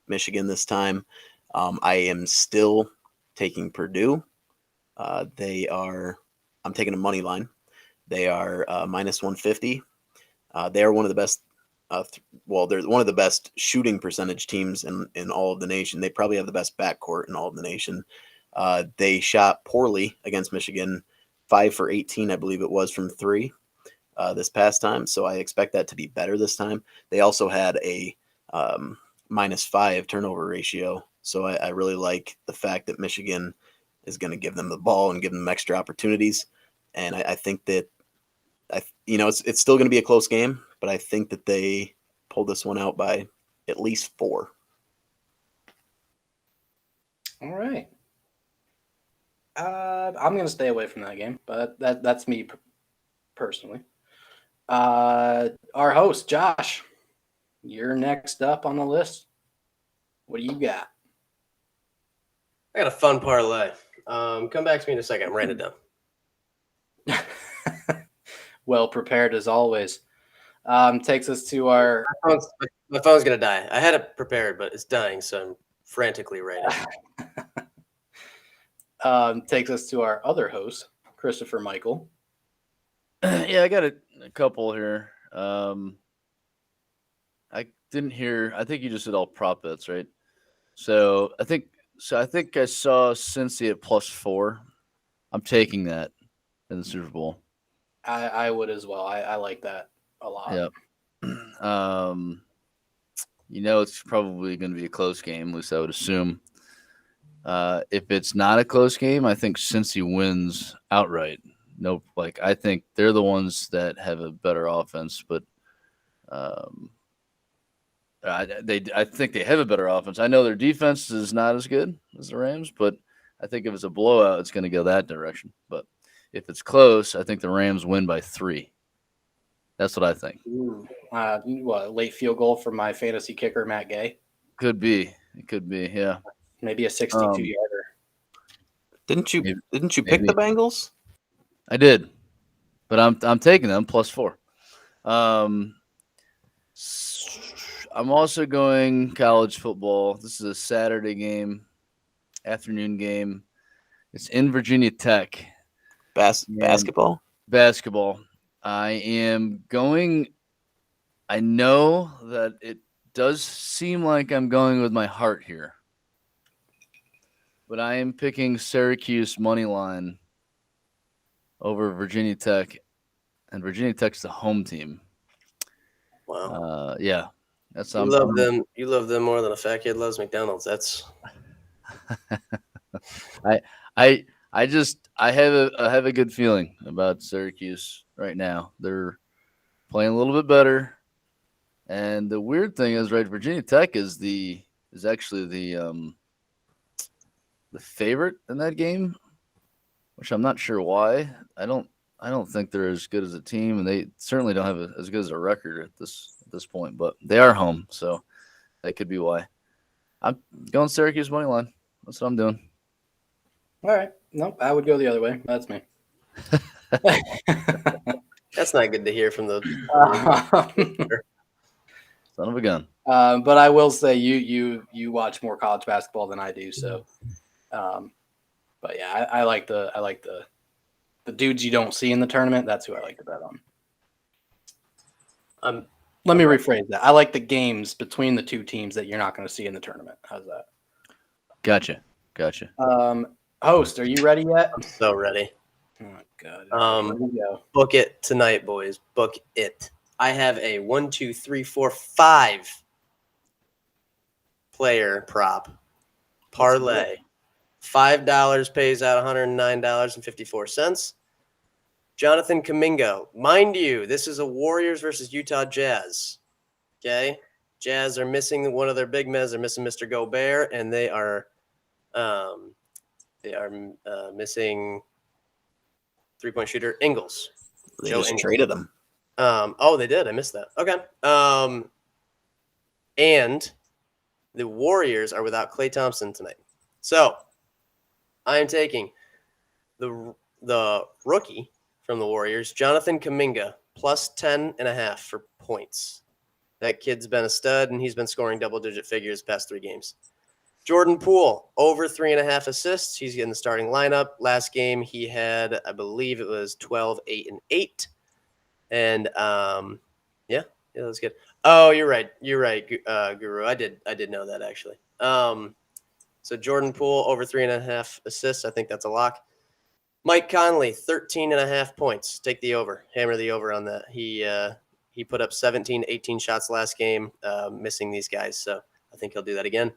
Michigan this time. I am still taking Purdue. I'm taking a money line. They are minus 150. They are one of the best they're one of the best shooting percentage teams in all of the nation. They probably have the best backcourt in all of the nation. They shot poorly against Michigan, 5 for 18, I believe it was, from three this past time. So I expect that to be better this time. They also had a -5 turnover ratio. So I really like the fact that Michigan is going to give them the ball and give them extra opportunities. And I think that it's still going to be a close game, but I think that they pulled this one out by at least 4. All right. I'm going to stay away from that game, but that's me personally. Our host, Josh, you're next up on the list. What do you got? I got a fun parlay. Come back to me in a second. I'm writing it down. Well prepared as always. Takes us to our. My phone's gonna die. I had it prepared, but it's dying, so I'm frantically writing. Takes us to our other host, Christopher Michael. Yeah, I got a couple here. I didn't hear. I think you just did all prop bets, right? So I think I saw Cincy at +4. I'm taking that in the Super Bowl. I would as well. I like that a lot. Yep. It's probably going to be a close game, at least I would assume. If it's not a close game, I think Cincy wins outright. Nope. I think they're the ones that have a better offense, but I think they have a better offense. I know their defense is not as good as the Rams, but I think if it's a blowout, it's going to go that direction. But if it's close, I think the Rams win by 3. That's what I think. Late field goal from my fantasy kicker, Matt Gay. Could be. It could be. Yeah. Maybe a 62-yarder. Didn't you maybe. pick the Bengals? I did, but I'm taking them +4. I'm also going college football. This is a Saturday game, afternoon game. It's in Virginia Tech. Basketball? Basketball. I am going. I know that it does seem like I'm going with my heart here, but I am picking Syracuse money line over Virginia Tech, and Virginia Tech's the home team. Wow. Yeah. That's You love them. You love them more than a fat kid loves McDonald's. That's. I have a good feeling about Syracuse right now. They're playing a little bit better, and the weird thing is, right? Virginia Tech is actually the favorite in that game, which I'm not sure why. I don't think they're as good as a team, and they certainly don't have as good as a record at this point. But they are home, so that could be why. I'm going Syracuse money line. That's what I'm doing. All right. Nope, I would go the other way. That's me. That's not good to hear from the. Son of a gun. But I will say you watch more college basketball than I do, so. But yeah, I like the dudes you don't see in the tournament. That's who I like to bet on. Let me rephrase that. I like the games between the two teams that you're not going to see in the tournament. How's that? Gotcha. Host, are you ready yet? I'm so ready. Oh my God. Here we go. Book it tonight, boys. Book it. I have a 1, 2, 3, 4, 5 player prop parlay. $5 pays out $109.54. Jonathan Kuminga. Mind you, this is a Warriors versus Utah Jazz. Okay? Jazz are missing one of their big men. They're missing Mr. Gobert, and they are missing three-point shooter Ingles. They just traded them. They did. I missed that. Okay. And the Warriors are without Klay Thompson tonight. So I am taking the rookie from the Warriors, Jonathan Kuminga, +10.5 for points. That kid's been a stud, and he's been scoring double-digit figures the past 3 games. Jordan Poole, over 3.5 assists. He's in the starting lineup. Last game he had, I believe it was 12, 8, and 8. And, yeah, that was good. Oh, you're right. You're right, Guru. I did know that actually. So Jordan Poole over 3.5 assists. I think that's a lock. Mike Conley, 13.5 points. Take the over. Hammer the over on that. He put up 17, 18 shots last game, missing these guys. So I think he'll do that again.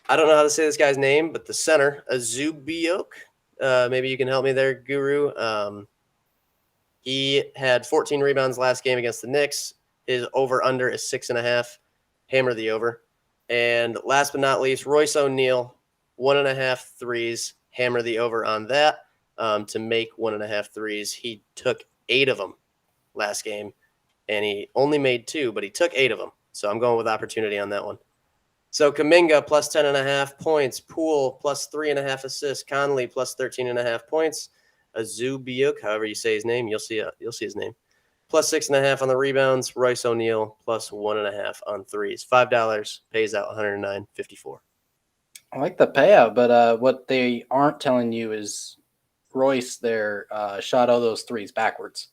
I don't know how to say this guy's name, but the center, Azubiok. Maybe you can help me there, Guru. He had 14 rebounds last game against the Knicks. His over-under is 6.5. Hammer the over. And last but not least, Royce O'Neal, 1.5 threes. Hammer the over on that to make 1.5 threes. He took 8 of them last game, and he only made 2, but he took 8 of them. So I'm going with opportunity on that one. So Kuminga plus 10.5 points. Poole plus 3.5 assists. Conley plus 13.5 points. Azubiuk, however you say his name, you'll see his name. Plus 6.5 on the rebounds. Royce O'Neal plus 1.5 on threes. $5 pays out $109.54. I like the payout, but what they aren't telling you is Royce there shot all those threes backwards.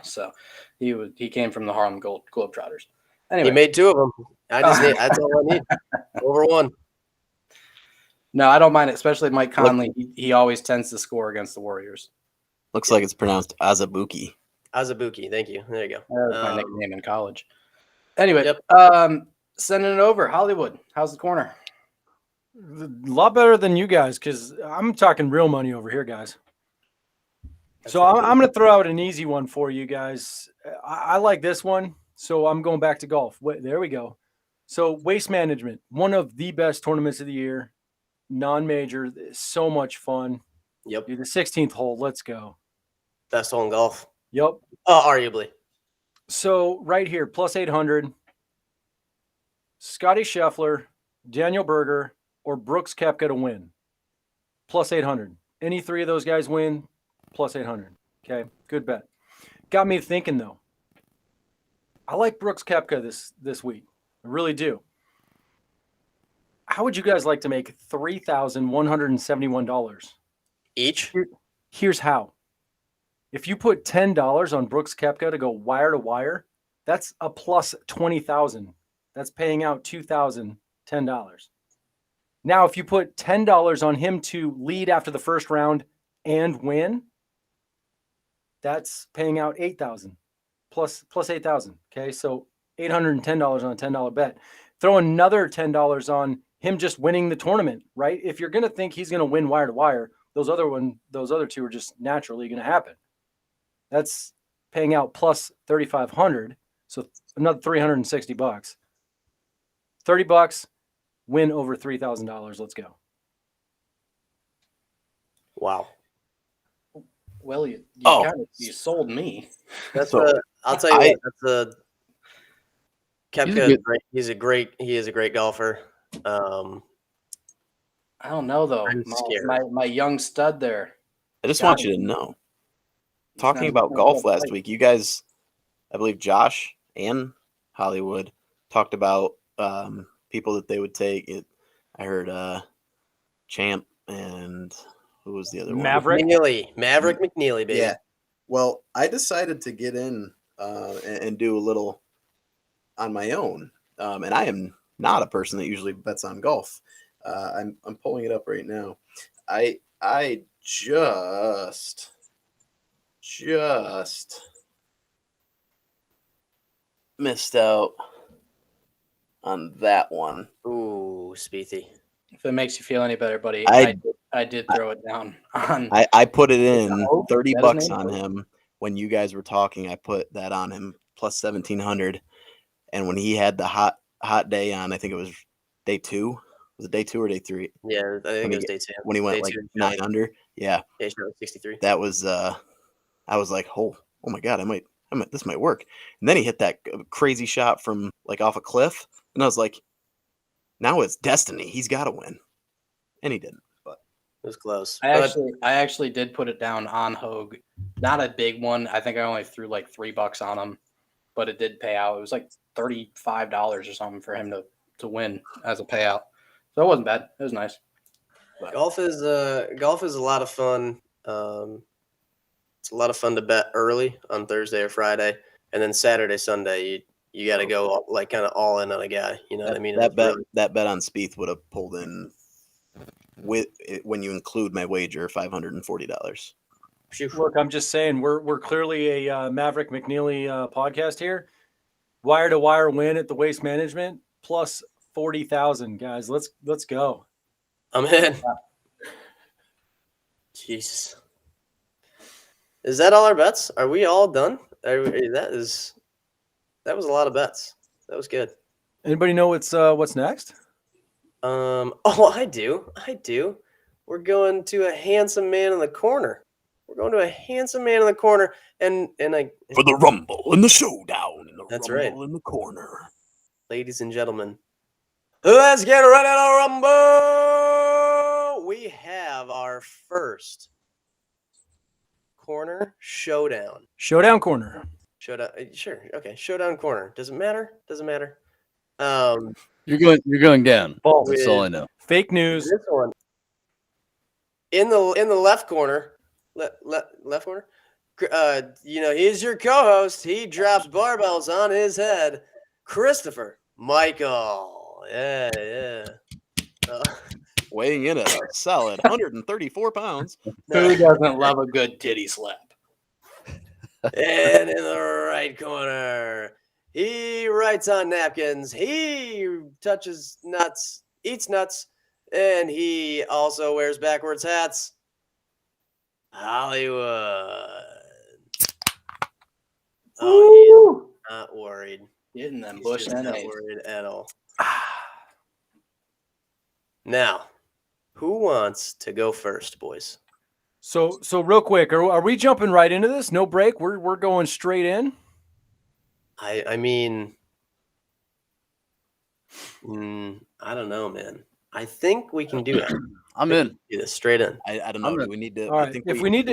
So he came from the Harlem Globetrotters. Anyway, He made 2 of them. That's all I need. Over 1. No, I don't mind it, especially Mike Conley. He always tends to score against the Warriors. Looks like it's pronounced Azabuki. Azubuki, thank you. There you go. That was my nickname in college. Anyway, Yep. sending it over. Hollywood, how's the corner? A lot better than you guys because I'm talking real money over here, guys. So I'm going to throw out an easy one for you guys. I like this one, so I'm going back to golf. There we go. So Waste Management, one of the best tournaments of the year, non-major, so much fun. Yep. Dude, the 16th hole, let's go. Best hole in golf. Yep. Arguably. So right here, plus 800, Scotty Scheffler, Daniel Berger, or Brooks Koepka to win. Plus 800. Any 3 of those guys win, plus 800. Okay, good bet. Got me thinking, though. I like Brooks Koepka this week. I really do. How would you guys like to make $3,171? Each? Here's how. If you put $10 on Brooks Koepka to go wire to wire, that's a plus 20,000. That's paying out $2,010. Now, if you put $10 on him to lead after the first round and win, that's paying out $8,000 plus 8,000. Okay, so $810 on a $10 bet. Throw another $10 on him just winning the tournament, right? If you're going to think he's going to win wire to wire, those other 2 are just naturally going to happen. That's paying out plus 3,500, so another $360. $30, win over $3,000. Let's go. Wow. Well, you sold me. That's So, I'll tell you what. That's a Koepka. He is a great golfer. I don't know though. I'm scared. My young stud there. I just want you to know. Talking about golf last week, you guys, I believe Josh and Hollywood talked about people that they would take. I heard Champ and who was the other Maverick? McNeely. Maverick McNeely, baby. Yeah. Well, I decided to get in and do a little on my own. And I am not a person that usually bets on golf. I'm pulling it up right now. I just missed out on that one. Ooh, Spiethy. If it makes you feel any better, buddy, I did throw it down on. I put it in Hope? $30 Is that his name? on him when you guys were talking. I put that on him plus 1,700, and when he had the hot day on, I think it was day 2. Was it day 2 or day 3? Yeah, I think it was day 2. When he went Day like 2, 9 under. Yeah, he shot 63. that was. I was like, oh my god, I might, this might work. And then he hit that crazy shot from like off a cliff, and I was like, now it's destiny. He's got to win, and he didn't. But It was close. I actually did put it down on Hogue. Not a big one. I think I only threw like $3 on him, but it did pay out. It was like $35 or something for him to win as a payout. So it wasn't bad. It was nice. But Golf is a lot of fun. It's a lot of fun to bet early on Thursday or Friday, and then Saturday, Sunday, you got to go like kind of all in on a guy. You know what I mean? That It's bet really- that bet on Spieth would have pulled in with when you include my wager $540. Phew. Look, I'm just saying we're clearly a Maverick McNeely podcast here. Wire to wire win at the Waste Management plus 40,000, guys. Let's go. I'm in. Jesus. Is that all our bets? Are we all done? That was a lot of bets. That was good. Anybody know what's next? Oh, I do. We're going to a handsome man in the corner. And I For the rumble and the showdown and the That's rumble right. in the corner. ladies and gentlemen, let's get ready to rumble. We have our first corner showdown. Showdown corner. Showdown. Sure. Okay. Showdown corner. Does it matter? Doesn't matter. You're going down. False. That's all I know. Fake news. This one in the left corner, left corner. He's your co-host. He drops barbells on his head. Christopher Michael. Yeah. Weighing in at a solid 134 pounds. Who doesn't love a good titty slap? And in the right corner, he writes on napkins. He touches nuts, eats nuts, and he also wears backwards hats. Hollywood. Oh, he's not worried. Getting them He's bush just not NAs. worried at all. Now, who wants to go first, boys? So real quick, are we jumping right into this? No break. We're going straight in. I mean, I don't know, man. I think we can do it. I'm in. Do this straight in. I don't know. I'm Do in. we need to? All I right. think If we need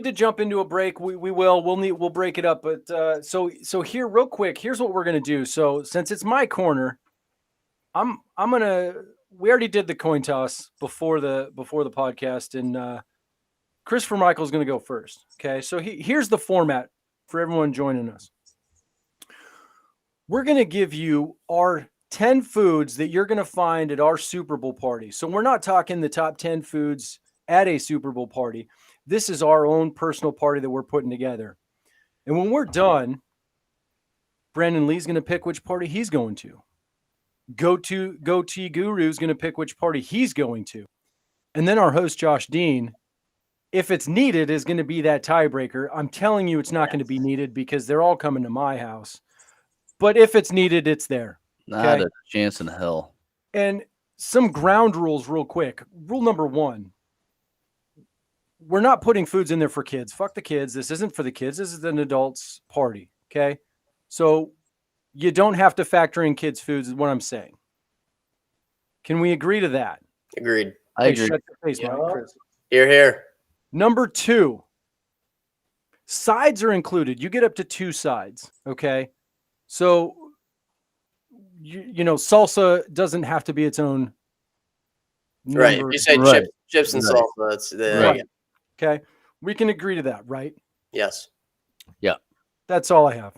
to jump into a break, we will. We'll break it up. But so here, real quick, here's what we're gonna do. So since it's my corner, I'm gonna. We already did the coin toss before the podcast, and Christopher Michael's gonna go first. Okay. So here's the format for everyone joining us. We're gonna give you our 10 foods that you're going to find at our Super Bowl party. So we're not talking the top 10 foods at a Super Bowl party. This is our own personal party that we're putting together. And when we're done, Brandon Lee's going to pick which party he's going to. Goatee Guru is going to pick which party he's going to. And then our host, Josh Dean, if it's needed, is going to be that tiebreaker. I'm telling you it's not going to be needed because they're all coming to my house. But if it's needed, it's there. Not a chance in hell. And some ground rules real quick. Rule number 1. We're not putting foods in there for kids. Fuck the kids. This isn't for the kids. This is an adult's party. Okay. So you don't have to factor in kids' foods is what I'm saying. Can we agree to that? Agreed. I Hey, agree. shut your face, Mike. Chris. Here. Number 2. Sides are included. You get up to 2 sides. Okay. So you know, salsa doesn't have to be its own number. Right. You say Right. chips and Right. salsa. That's the Right. Okay. We can agree to that, right? Yes. That's all I have.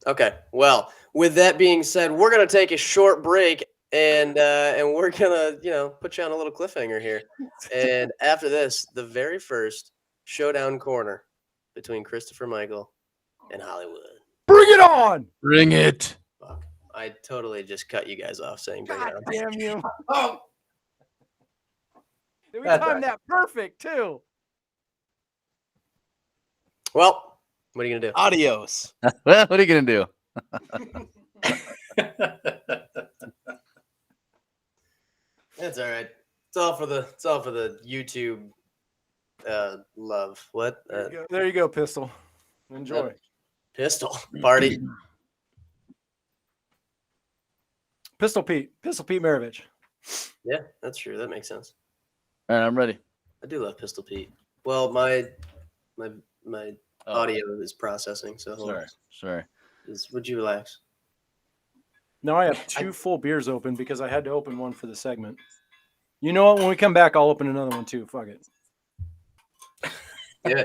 Okay. Well, with that being said, we're gonna take a short break and we're gonna put you on a little cliffhanger here. And after this, the very first showdown corner between Christopher Michael and Hollywood. Bring it on. Bring it. Fuck. I totally just cut you guys off saying bring it God on. damn you. Oh, We That's timed that perfect too. Well, what are you gonna do? Adios. Well, what are you gonna do? That's all right. It's all for the YouTube love. What? There you go, Pistol. Enjoy. Pistol party. Pistol Pete Maravich. Yeah, that's true. That makes sense. All right, I'm ready. I do love Pistol Pete. Well, my Oh, audio is processing, so hold on. Sorry. Would you relax? Now I have 2 full beers open because I had to open one for the segment. You know what? When we come back, I'll open another one too. Fuck it. Yeah.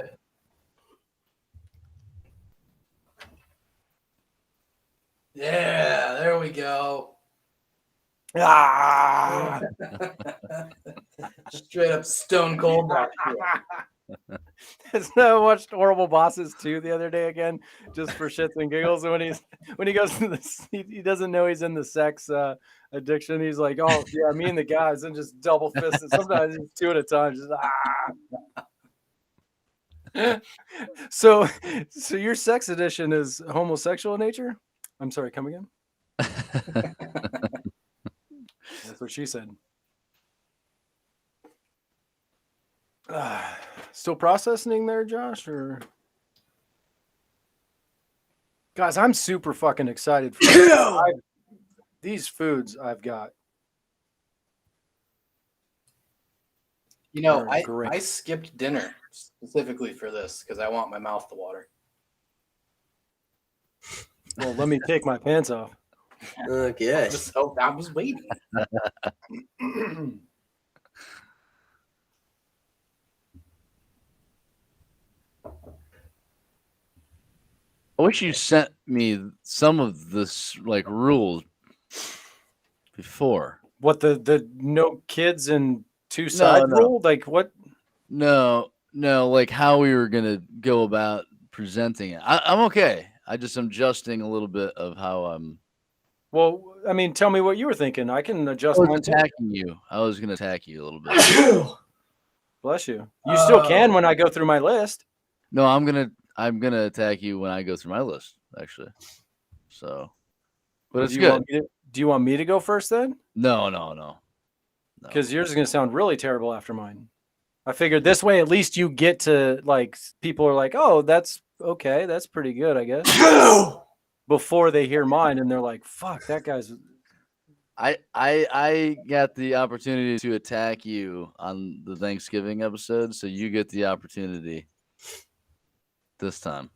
yeah. go. Ah! Straight up stone cold. I watched Horrible Bosses 2 the other day again, just for shits and giggles. And when he goes to the, he doesn't know he's in the sex addiction. He's like, oh yeah, me and the guys, and just double fisted. Sometimes it's 2 at a time. Just So your sex addiction is homosexual in nature? I'm sorry, come again? That's what she said. Still processing there, Josh? Or guys, I'm super fucking excited for these foods I've got. You know, They're great. I skipped dinner specifically for this because I want my mouth to water. Well, let me take my pants off. Okay. I was waiting. I wish you sent me some of this like rules before. What the no kids and two side no. rule? Like what? No, like how we were gonna go about presenting it. I'm okay. I'm adjusting a little bit of how I'm. Well, I mean, tell me what you were thinking. I can adjust I mine was too. attacking you. I was gonna attack you a little bit. Bless you. You still can when I go through my list. No, I'm gonna attack you when I go through my list, actually. So, but it's good. Do you want me to go first then? No. Because yours is going to sound really terrible after mine. I figured this way, at least you get to like, people are like, oh, that's okay. That's pretty good, I guess. Before they hear mine and they're like, fuck, that guy's. I got the opportunity to attack you on the Thanksgiving episode, so you get the opportunity this time.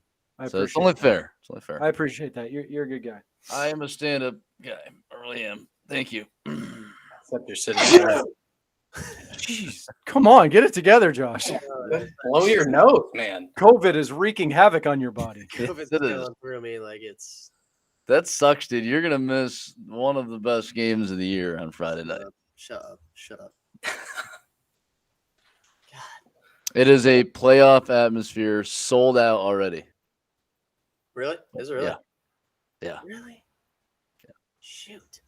So it's only fair. It's only fair. I appreciate that. You're a good guy. I am a stand-up guy. I really am. Thank you. Except you're sitting there. Jeez, come on, get it together, Josh. Blow your nose, man. COVID is wreaking havoc on your body. COVID's It is. going through me like it's. That sucks, dude. You're gonna miss one of the best games of the year on Friday night. Shut up. It is a playoff atmosphere, sold out already. Really? Is it really? Yeah. Really? Yeah. Shoot.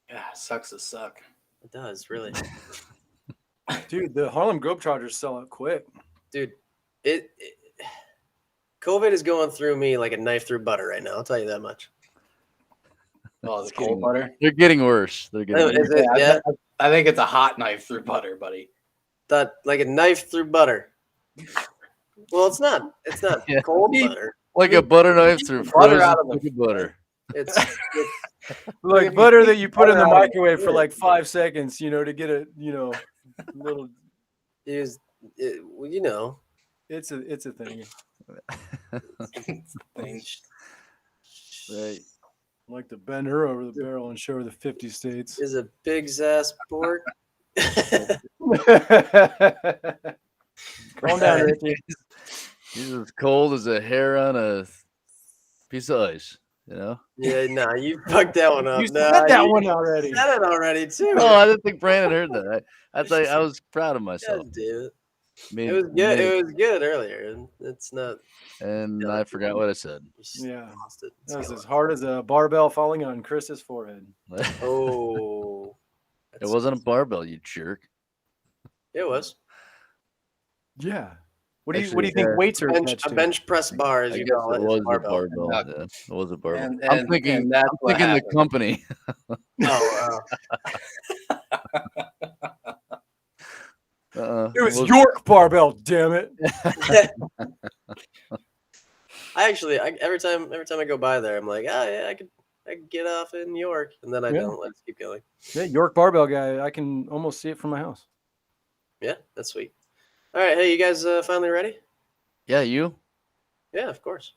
Yeah, sucks to suck. It does, really. Dude, the Harlem Globetrotters sell out quick. Dude, COVID is going through me like a knife through butter right now. I'll tell you that much. Oh, the cold butter. They're getting worse. They're getting Is worse. it? Yeah. I think it's a hot knife through butter, buddy. That like a knife through butter. Well, it's not. It's not Yeah. cold butter. Like a butter knife through Butter frozen out of the- liquid butter. It's Like butter that you put in the Butter out of microwave for like 5 seconds, to get a, little. well, you know. It's a thing. Things. Right. Like to bend her over the barrel and show her the 50 states. Is a big ass pork. Calm down, Ricky. He's as cold as a hair on a piece of ice, you know? Yeah, nah, you fucked that one up. You Nah, said that you one already. said it already too. Oh, I didn't think Brandon heard that. I thought I was proud of myself. God damn it. Made- It was good. made- It was good earlier, and it's not. and I forgot what I said. You just Yeah. lost it. It's That was gone. as hard as a barbell falling on Chris's forehead. Oh, It wasn't a barbell, you jerk. It was Yeah. What do you Actually, think weights are attached a to? bench press bar, as I you guess call it it. was is a barbell. barbell. Yeah, it was a barbell. And I'm thinking that's what the happened. company. Oh, It was York barbell, damn it. every time I go by there, I'm like, yeah, I could get off in New York, and then I Yeah. don't. I just keep going. Yeah, York barbell guy. I can almost see it from my house. Yeah, that's sweet. All right, hey, you guys finally ready? Yeah, you? Yeah, of course.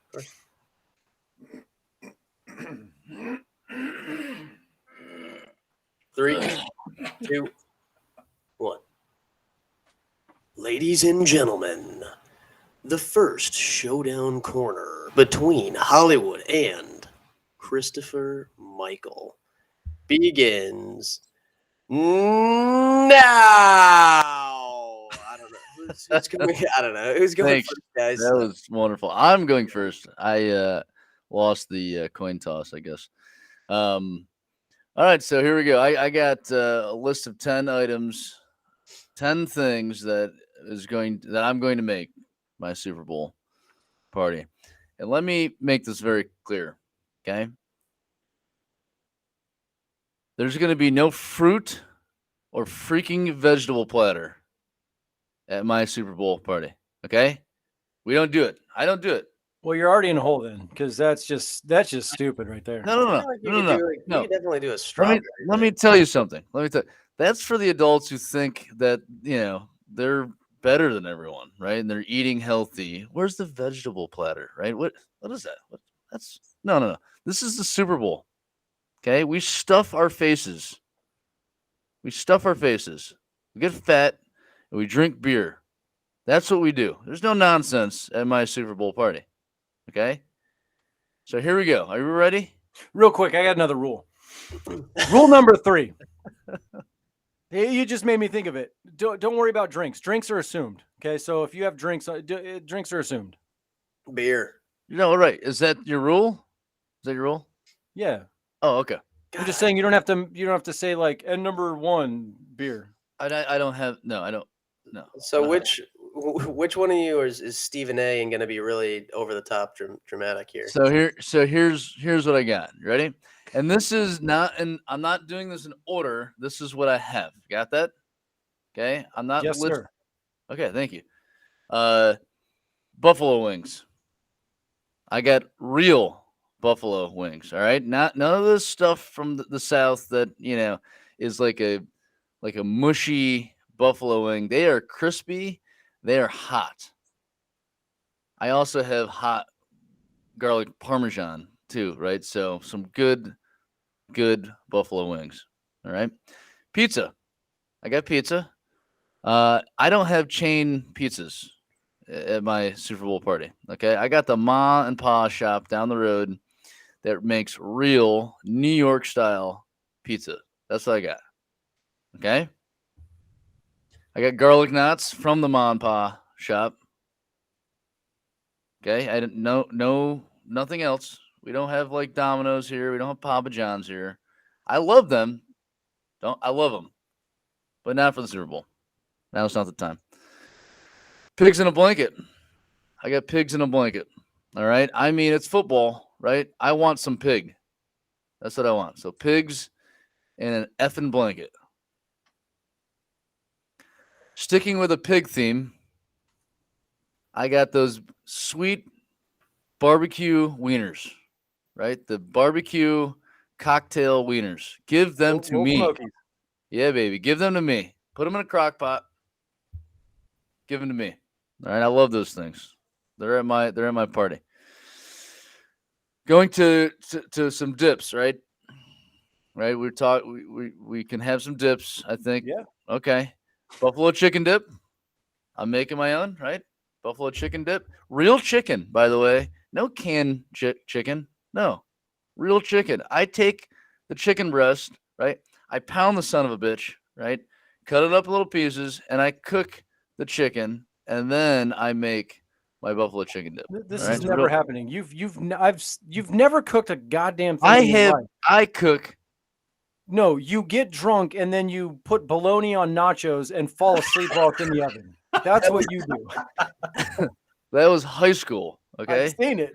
3, 2, 1. Ladies and gentlemen, the first showdown corner between Hollywood and Christopher Michael. begins now. I don't know who's coming. I don't know who's going Thanks. first, guys. That was wonderful. I'm going first. I lost the coin toss, I guess. All right, so here we go. I got a list of 10 items, 10 things that I'm going to make my Super Bowl party. And let me make this very clear, okay? There's going to be no fruit or freaking vegetable platter at my Super Bowl party, okay? We don't do it. I don't do it. Well, you're already in a hole then, because that's just stupid right there. I feel like you could definitely do a strawberry. Let me tell you something. That's for the adults who think that they're better than everyone, right? And they're eating healthy. Where's the vegetable platter, right? What is that? That's no. This is the Super Bowl. Okay, we stuff our faces. We get fat and we drink beer. That's what we do. There's no nonsense at my Super Bowl party. Okay? So here we go. Are you ready? Real quick, I got another rule. Rule number 3. Hey, you just made me think of it. Don't worry about drinks. Drinks are assumed. Okay, so if you have drinks, drinks are assumed. Beer. Right. Is that your rule? Is that your rule? Yeah. Oh, okay. I'm just saying you don't have to say like and number 1 beer. I don't have I don't. No. So which one of you is Stephen A. and going to be really over the top dramatic here? So here's what I got. You ready? And this is not, and I'm not doing this in order. This is what I have. Got that? Okay. I'm not. Yes, sir. Okay. Thank you. Buffalo wings. I got real buffalo wings. All right. None of this stuff from the South that is like a mushy buffalo wing. They are crispy. They are hot. I also have hot garlic parmesan too, right? So some good buffalo wings. All right. Pizza. I got pizza. I don't have chain pizzas at my Super Bowl party. Okay. I got the Ma and Pa shop down the road that makes real New York style pizza. That's what I got. Okay. I got garlic knots from the Ma and Pa shop. Okay. I didn't know nothing else. We don't have like Domino's here. We don't have Papa John's here. I love them. I love them, but not for the Super Bowl. Now it's not the time. Pigs in a blanket. I got pigs in a blanket. All right. I mean, it's football, right? I want some pig. That's what I want. So pigs in an effing blanket. Sticking with a pig theme, I got those sweet barbecue wieners, right? The barbecue cocktail wieners. Give them to me. Smokies. Yeah, baby. Give them to me. Put them in a crock pot. Give them to me. All right. I love those things. They're at my party. Going to some dips, right? Right. We can have some dips, I think. Yeah. Okay. Buffalo chicken dip. I'm making my own, right? Buffalo chicken dip. Real chicken, by the way. No canned chicken. No. Real chicken. I take the chicken breast, right? I pound the son of a bitch, right? Cut it up in little pieces, and I cook the chicken, and then I make my buffalo chicken dip. This right? is never happening. You've never cooked a goddamn thing. in your life. I cook. No, you get drunk and then you put bologna on nachos and fall asleep while it's in the oven. That's what you do. That was high school. Okay. I've seen it.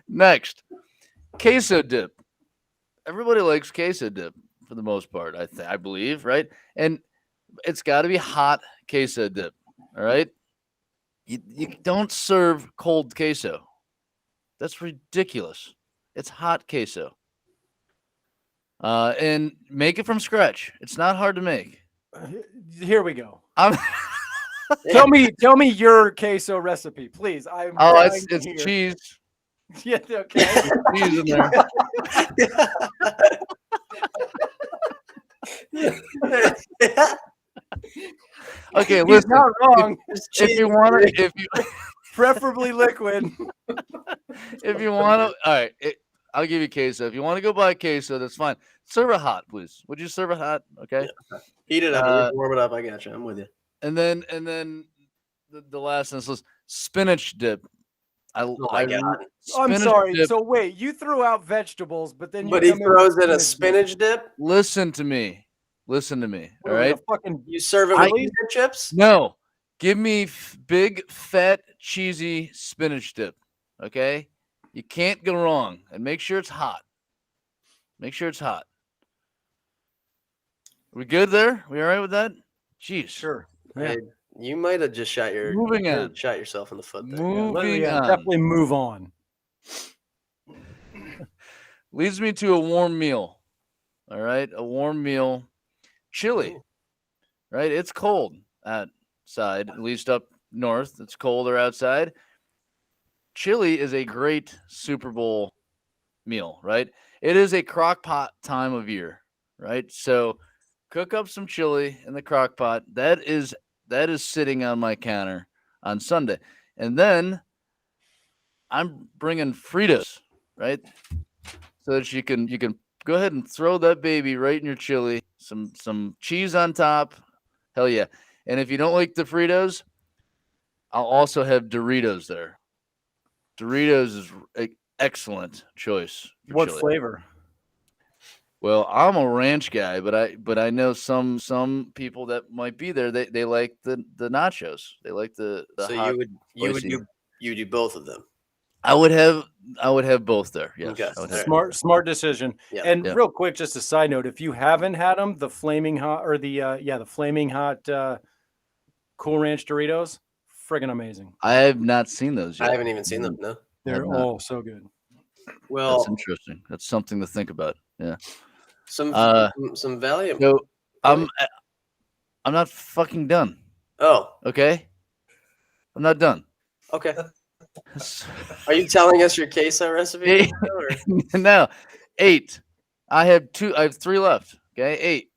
Next, queso dip. Everybody likes queso dip for the most part. I believe, right? And it's got to be hot queso dip. All right. You don't serve cold queso. That's ridiculous. It's hot queso. And make it from scratch. It's not hard to make. Here we go. Tell me your queso recipe, please. It's cheese. Yeah, okay. Cheese in there. Okay, He's listen. not wrong. If you want to, Preferably liquid. if you want to, all right. I'll give you queso. If you want to go buy queso, that's fine. Serve it hot, please. Would you serve it hot? Okay. Yeah. Heat it up, warm it up. I got you. I'm with you. And then the last on this list, spinach dip. Oh my God. I'm spinach sorry. dip. So wait, you threw out vegetables, but then you But he come in throws with in a spinach spinach dip. Listen to me. Listen to me. What All are we, right. a fucking You serve it with I- potato chips. No, give me big, fat, cheesy spinach dip. Okay, you can't go wrong, and make sure it's hot. Make sure it's hot. Are we good there? We all right with that? Jeez. sure. Yeah. Hey, you might have just shot Moving on. shot yourself in the foot there. Moving on. Definitely move on. Leads me to a warm meal. All right, a warm meal. Chili. Ooh. Right, it's cold outside, at least up north. It's colder outside. Chili is a great Super Bowl meal, right? It is a crock pot time of year, right? So cook up some chili in the crock pot. That is sitting on my counter on Sunday. And then I'm bringing Fritos, right? So that you can go ahead and throw that baby right in your chili, some cheese on top. Hell yeah. And if you don't like the Fritos, I'll also have Doritos there. Doritos is an excellent choice. For What chili. flavor? Well, I'm a ranch guy, but I know some people that might be there. They like the nachos. They like the so hot, you would spicy. do both of them. I would have both there. Yes. Okay. I would have Smart decision. Yeah. And Yeah. real quick, just a side note: if you haven't had them, the flaming hot or the flaming hot Cool Ranch Doritos, friggin' amazing. I have not seen those yet. I haven't even seen them. No. They're not. so good. Well, That's interesting. That's something to think about. Yeah. some Valiant. So I'm not fucking done. Oh, Okay. I'm not done. okay. Are you telling us your queso recipe? Hey. or- No, 8. I have 3 left. Okay, 8.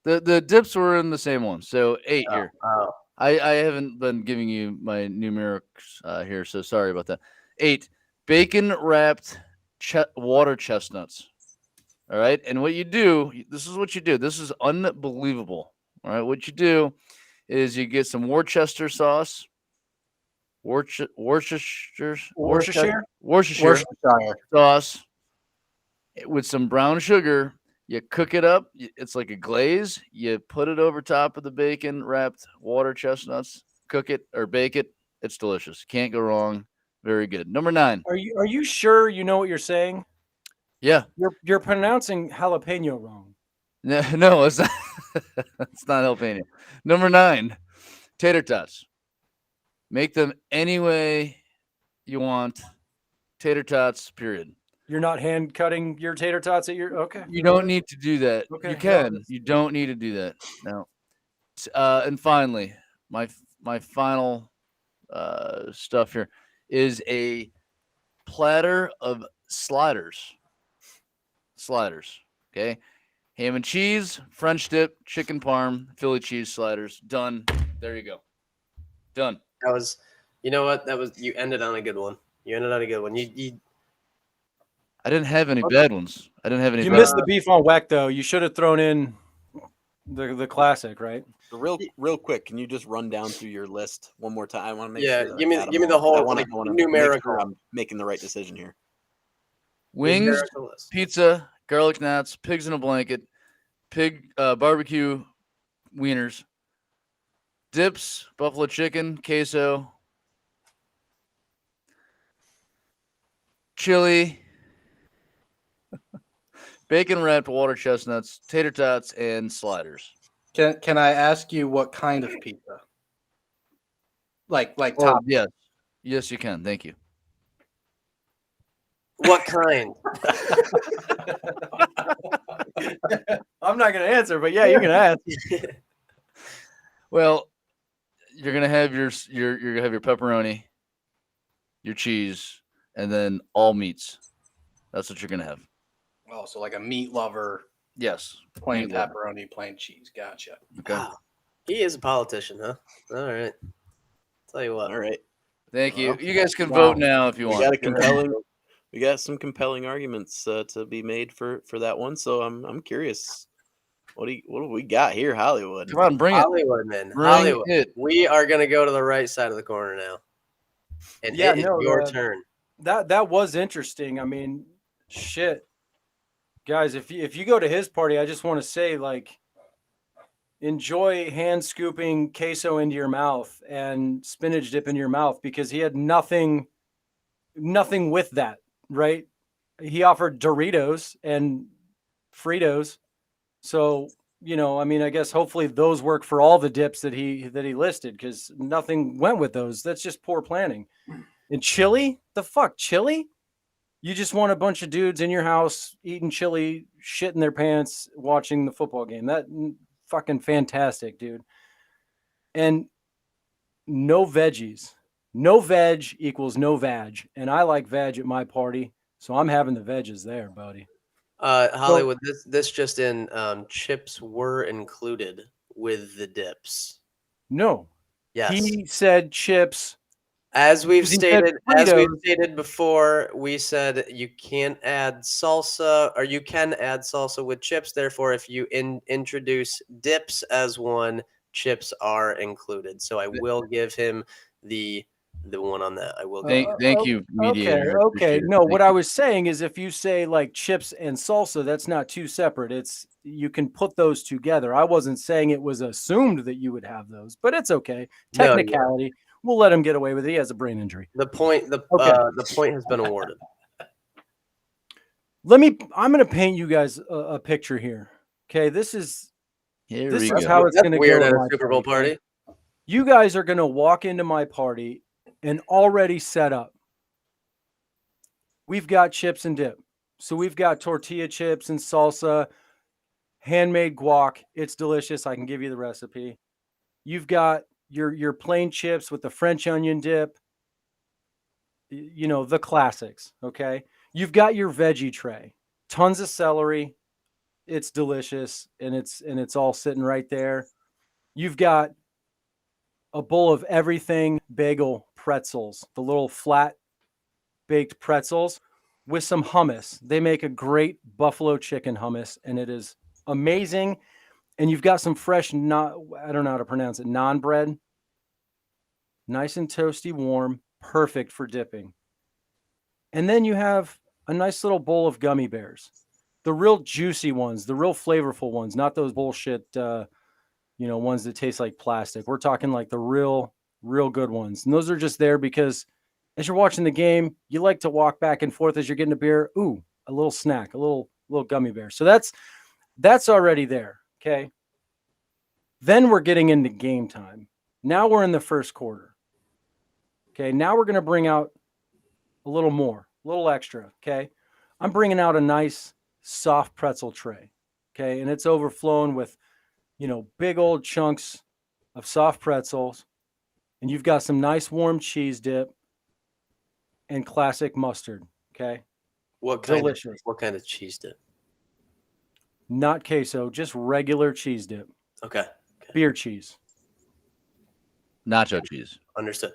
The dips were in the same one, so 8 here. Oh, I haven't been giving you my numerics here, so sorry about that. 8 bacon wrapped water chestnuts. All right, and what you do, this is what you do. This is unbelievable. All right, what you do is you get some Worcester sauce. Worcestershire sauce with some brown sugar. You cook it up. It's like a glaze. You put it over top of the bacon wrapped water chestnuts. Cook it or bake it. It's delicious. Can't go wrong. Very good. Number 9. Are you sure you know what you're saying? Yeah. You're pronouncing jalapeno wrong. No, it's not. It's not jalapeno. Number 9, tater tots. Make them any way you want. Tater tots, period. You're not hand cutting your tater tots at your okay. You don't need to do that. Okay, You no, can. that's- You don't need to do that. No. And finally, my final stuff here is a platter of sliders. Sliders. Okay. Ham and cheese, French dip, chicken parm, Philly cheese sliders. Done. There you go. Done. that was. You know what? That was. You ended on a good one. You ended on a good one. You I didn't have any bad ones. I didn't have any You bad missed the beef on weck though. You should have thrown in the classic, right? So real quick, can you just run down through your list one more time? I want to make Yeah, sure. give me I got the them all. whole, I wanna- like, I wanna make numerical. sure I'm making the right decision here. wings, numerical list. pizza, garlic knots, pigs in a blanket, barbecue wieners, dips, buffalo chicken, queso, chili, bacon wrapped water chestnuts, tater tots, and sliders. Can I ask you what kind of pizza? Like Oh, top? yes, you can. Thank you. What kind? I'm not gonna answer, but yeah, you can ask. Well, you're gonna have your pepperoni, your cheese, and then all meats. That's what you're gonna have. Oh, so like a meat lover, Yes. plain Meat lover. pepperoni, plain cheese. Gotcha. Okay. Wow. He is a politician, huh? All right. Tell you what. All right. Thank you. Well, You guys can wow. vote now if you We want. got a compelling we got some compelling arguments to be made for that one. So I'm curious. What do we got here, Hollywood? Come on, bring it. Hollywood, man. Bring Hollywood. it. We are going to go to the right side of the corner now. And Yeah, it is no, your turn. That was interesting. I mean, shit, guys, if you go to his party, I just want to say, like, enjoy hand scooping queso into your mouth and spinach dip in your mouth, because he had nothing with that, right? He offered Doritos and Fritos. So, I mean, I guess hopefully those work for all the dips that he listed, because nothing went with those. That's just poor planning. And chili? The fuck, chili? You just want a bunch of dudes in your house eating chili, shitting their pants, watching the football game. That fucking fantastic, dude. And no veggies. No veg equals no vag. And I like veg at my party, so I'm having the veggies there, buddy. Hollywood, this just in, chips were included with the dips. No. Yes. He said chips. As we've He said stated before, we said you can't add salsa, or you can add salsa with chips. Therefore, if you introduce dips as one, chips are included. So I will give him the one on that. I will. Thank you, mediator. I Okay. appreciate it. No, Thank what you. I was saying is, if you say like chips and salsa, that's not two separate. It's, you can put those together. I wasn't saying it was assumed that you would have those, but it's okay. No, yeah. Technicality. We'll let him get away with it. He has a brain injury. The point has been awarded. I'm going to paint you guys a picture here. Okay. This is Here this we is go. how it's That's going to weird go. at at a my Super Bowl party. okay? You guys are going to walk into my party and already set up. We've got chips and dip. So we've got tortilla chips and salsa, handmade guac. It's delicious. I can give you the recipe. You've got your plain chips with the French onion dip. The classics, okay? You've got your veggie tray. Tons of celery. It's delicious, and it's all sitting right there. You've got a bowl of everything bagel pretzels, the little flat baked pretzels with some hummus. They make a great buffalo chicken hummus, and it is amazing. And you've got some fresh, I don't know how to pronounce it, naan bread. Nice and toasty, warm, perfect for dipping. And then you have a nice little bowl of gummy bears. The real juicy ones, the real flavorful ones, not those bullshit, ones that taste like plastic. We're talking like the real good ones. And those are just there because as you're watching the game, you like to walk back and forth as you're getting a beer. Ooh, a little snack, a little gummy bear. So that's already there. Okay. Then we're getting into game time. Now we're in the first quarter. Okay. Now we're going to bring out a little more, a little extra. Okay. I'm bringing out a nice soft pretzel tray. Okay. And it's overflowing with, big old chunks of soft pretzels. And you've got some nice warm cheese dip and classic mustard. Okay. What Delicious. kind of cheese dip? Not queso, just regular cheese dip. Okay. Beer cheese. Nacho cheese. Understood.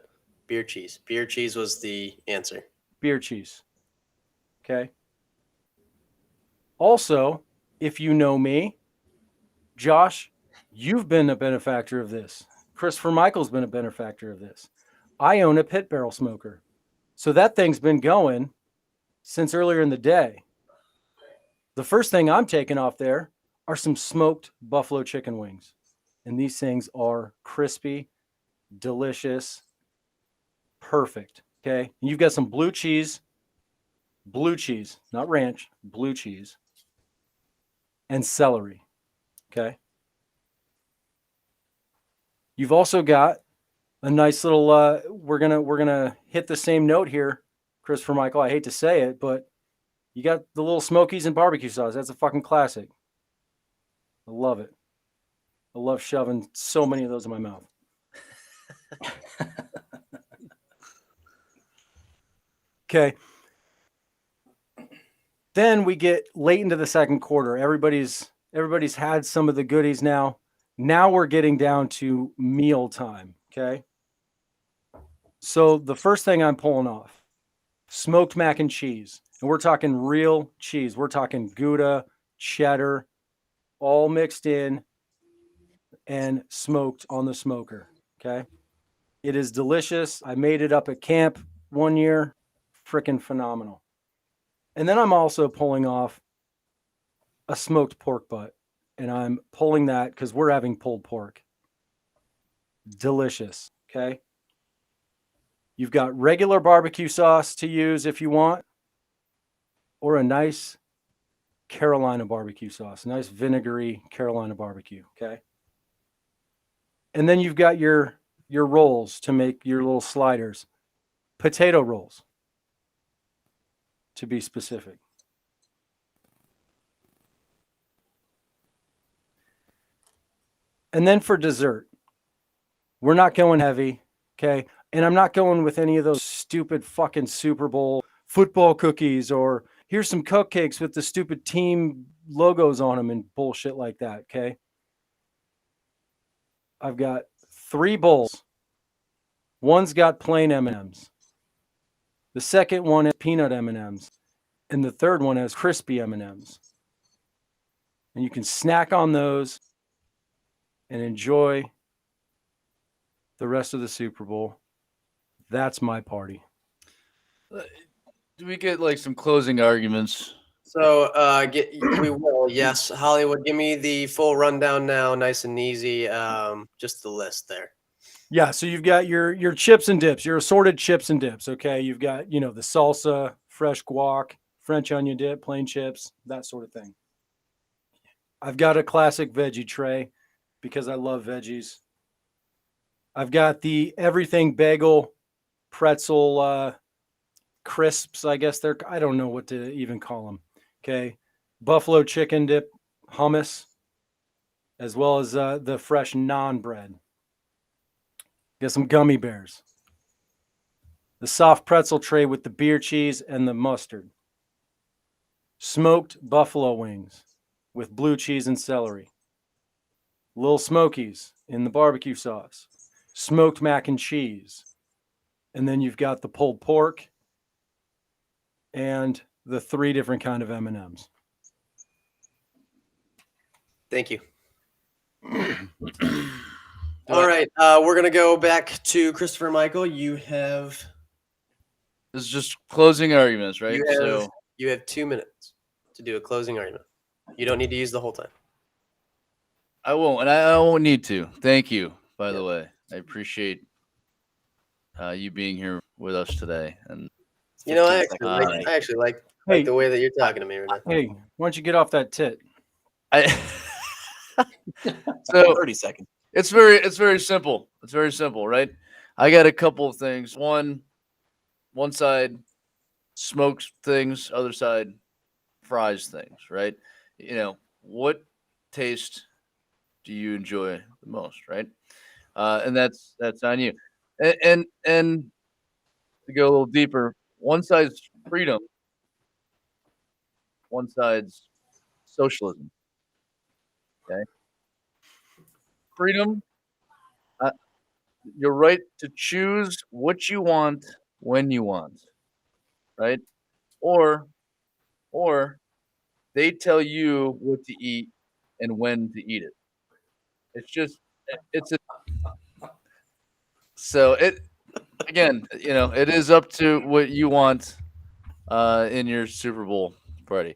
Beer cheese. Beer cheese was the answer. Beer cheese. Okay. Also, if you know me, Josh, you've been a benefactor of this. Christopher Michael's been a benefactor of this. I own a pit barrel smoker. So that thing's been going since earlier in the day. The first thing I'm taking off there are some smoked buffalo chicken wings. And these things are crispy, delicious, perfect. Okay. And you've got some blue cheese, not ranch, blue cheese, and celery. Okay. You've also got a nice little, we're gonna hit the same note here, Christopher Michael. I hate to say it, but you got the little Smokies and barbecue sauce. That's a fucking classic. I love it. I love shoving so many of those in my mouth. Okay. Then we get late into the second quarter. Everybody's had some of the goodies now. Now we're getting down to meal time. Okay. So the first thing I'm pulling off, smoked mac and cheese. And we're talking real cheese. We're talking Gouda, cheddar, all mixed in and smoked on the smoker. Okay. It is delicious. I made it up at camp one year. Freaking phenomenal. And then I'm also pulling off a smoked pork butt. And I'm pulling that because we're having pulled pork. Delicious. Okay. You've got regular barbecue sauce to use if you want, or a nice Carolina barbecue sauce, nice vinegary Carolina barbecue. Okay. And then you've got your rolls to make your little sliders, potato rolls, to be specific. And then for dessert, we're not going heavy, okay? And I'm not going with any of those stupid fucking Super Bowl football cookies or here's some cupcakes with the stupid team logos on them and bullshit like that, okay? I've got 3 bowls. One's got plain M&Ms. The second one has peanut M&Ms. And the third one has crispy M&Ms. And you can snack on those and enjoy the rest of the Super Bowl. That's my party. Do we get like some closing arguments? So we will. Yes, Hollywood. Give me the full rundown now, nice and easy. Just the list there. Yeah, so you've got your chips and dips, your assorted chips and dips. Okay, you've got the salsa, fresh guac, French onion dip, plain chips, that sort of thing. I've got a classic veggie tray because I love veggies. I've got the everything bagel pretzel crisps. I guess I don't know what to even call them. Okay, buffalo chicken dip hummus, as well as the fresh naan bread. Get some gummy bears. The soft pretzel tray with the beer cheese and the mustard. Smoked buffalo wings with blue cheese and celery. Little Smokies in the barbecue sauce. Smoked mac and cheese. And then you've got the pulled pork and the 3 different kind of M&Ms. Thank you. All right, we're gonna go back to Christopher Michael. You have This is just closing arguments, right? you have 2 minutes to do a closing argument. You don't need to use the whole time. I won't, and I won't need to. Thank you, by the Yep. way. I appreciate you being here with us today. And I 15 actually like Hey, the way that you're talking to me right now. hey, why don't you get off that tit? I so 30 seconds. it's very simple. It's very simple, right? I got a couple of things. One side smoked things, other side fries things, right? What taste do you enjoy the most, right? And that's on you. And to go a little deeper, one side's freedom, one side's socialism. Okay, freedom, uh, your right to choose what you want when you want, right? Or they tell you what to eat and when to eat it. It's just it's a so it again, it is up to what you want in your Super Bowl party.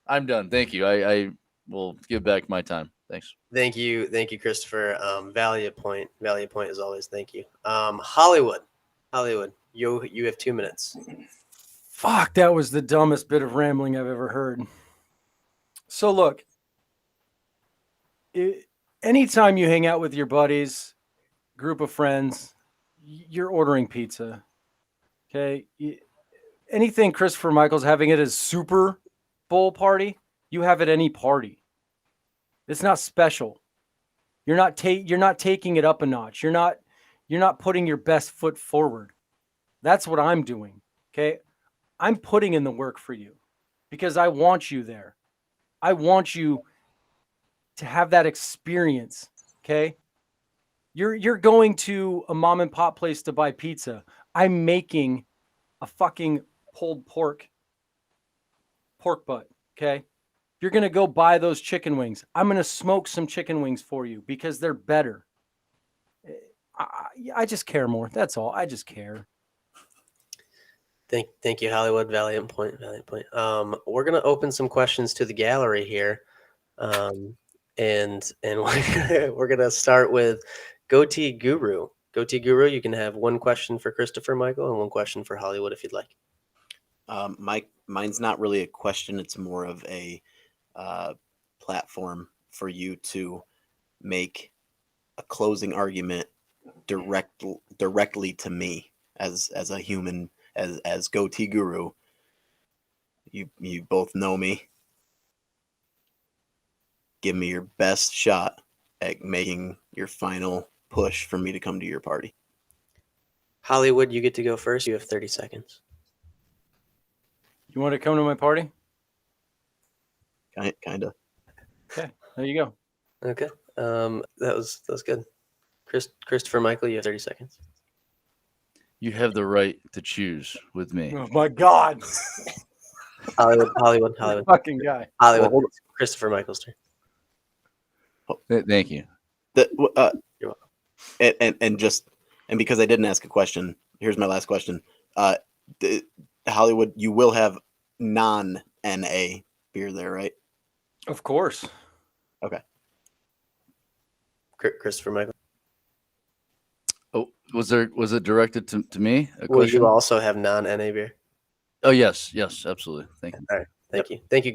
I'm done. Thank you. I will give back my time. Thanks. Thank you, Christopher. Valiant point as always. Thank you. Hollywood, you have 2 minutes. Fuck, that was the dumbest bit of rambling I've ever heard. So look, anytime you hang out with your buddies, group of friends, you're ordering pizza. Okay? Anything Christopher Michael's having at his Super Bowl party, you have at any party. It's not special. You're not taking it up a notch. You're not putting your best foot forward. That's what I'm doing. Okay? I'm putting in the work for you because I want you there. I want you to have that experience. Okay? You're going to a mom and pop place to buy pizza. I'm making a fucking pulled pork pork butt. Okay. You're going to go buy those chicken wings. I'm going to smoke some chicken wings for you because they're better. I just care more. That's all. I just care. Thank you, Hollywood. Valiant point. We're gonna open some questions to the gallery here, and we're gonna start with Goatee Guru. Goatee Guru, you can have one question for Christopher Michael and one question for Hollywood if you'd like. Mine's not really a question. It's more of a platform for you to make a closing argument directly to me as a human, as Goatee Guru. You both know me. Give me your best shot at making your final push for me to come to your party. Hollywood, you get to go first. You have 30 seconds. You want to come to my party? Kind of. Okay, there you go. Okay. That was good. Christopher Michael, you have 30 seconds. You have the right to choose with me. Oh my God. Hollywood. Fucking guy. Hollywood. Well, Christopher Michael's turn. Thank you. You're welcome. And because I didn't ask a question, here's my last question. Hollywood, you will have non-NA beer there, right? Of course. Okay. Christopher Michael. Oh, was it directed to me? A Will question? you also have non-NA beer? Oh yes, absolutely. Thank you. All right. Thank you. Thank you,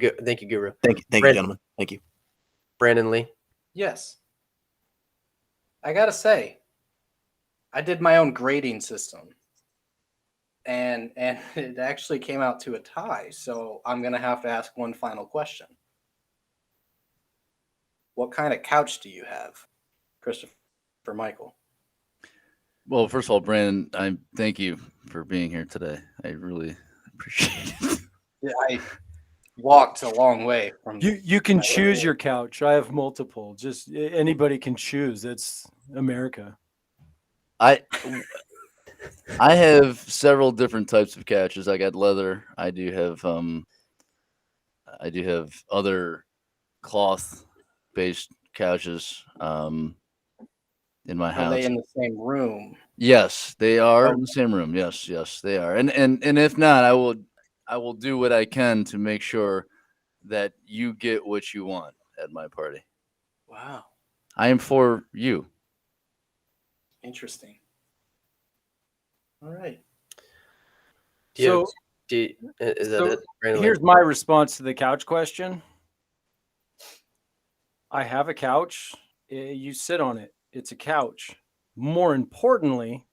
Guru. Thank you, Brandon. gentlemen. Thank you. Brandon Lee. Yes. I gotta say, I did my own grading system, and it actually came out to a tie. So I'm gonna have to ask one final question. What kind of couch do you have, Christopher Michael? Well, first of all, Brandon, I thank you for being here today. I really appreciate it. Yeah, I walked a long way from. You can choose your couch. I have multiple. Just anybody can choose. It's America. I have several different types of couches. I got leather. I do have other cloth based couches in my house. Are they in the same room? Yes, they are Oh. in the same room. Yes, they are. And if not, I will do what I can to make sure that you get what you want at my party. Wow, I am for you. interesting. All right. Is that so it? Brandon Lee? here's my response to the couch question. I have a couch. You sit on it. It's a couch. More importantly,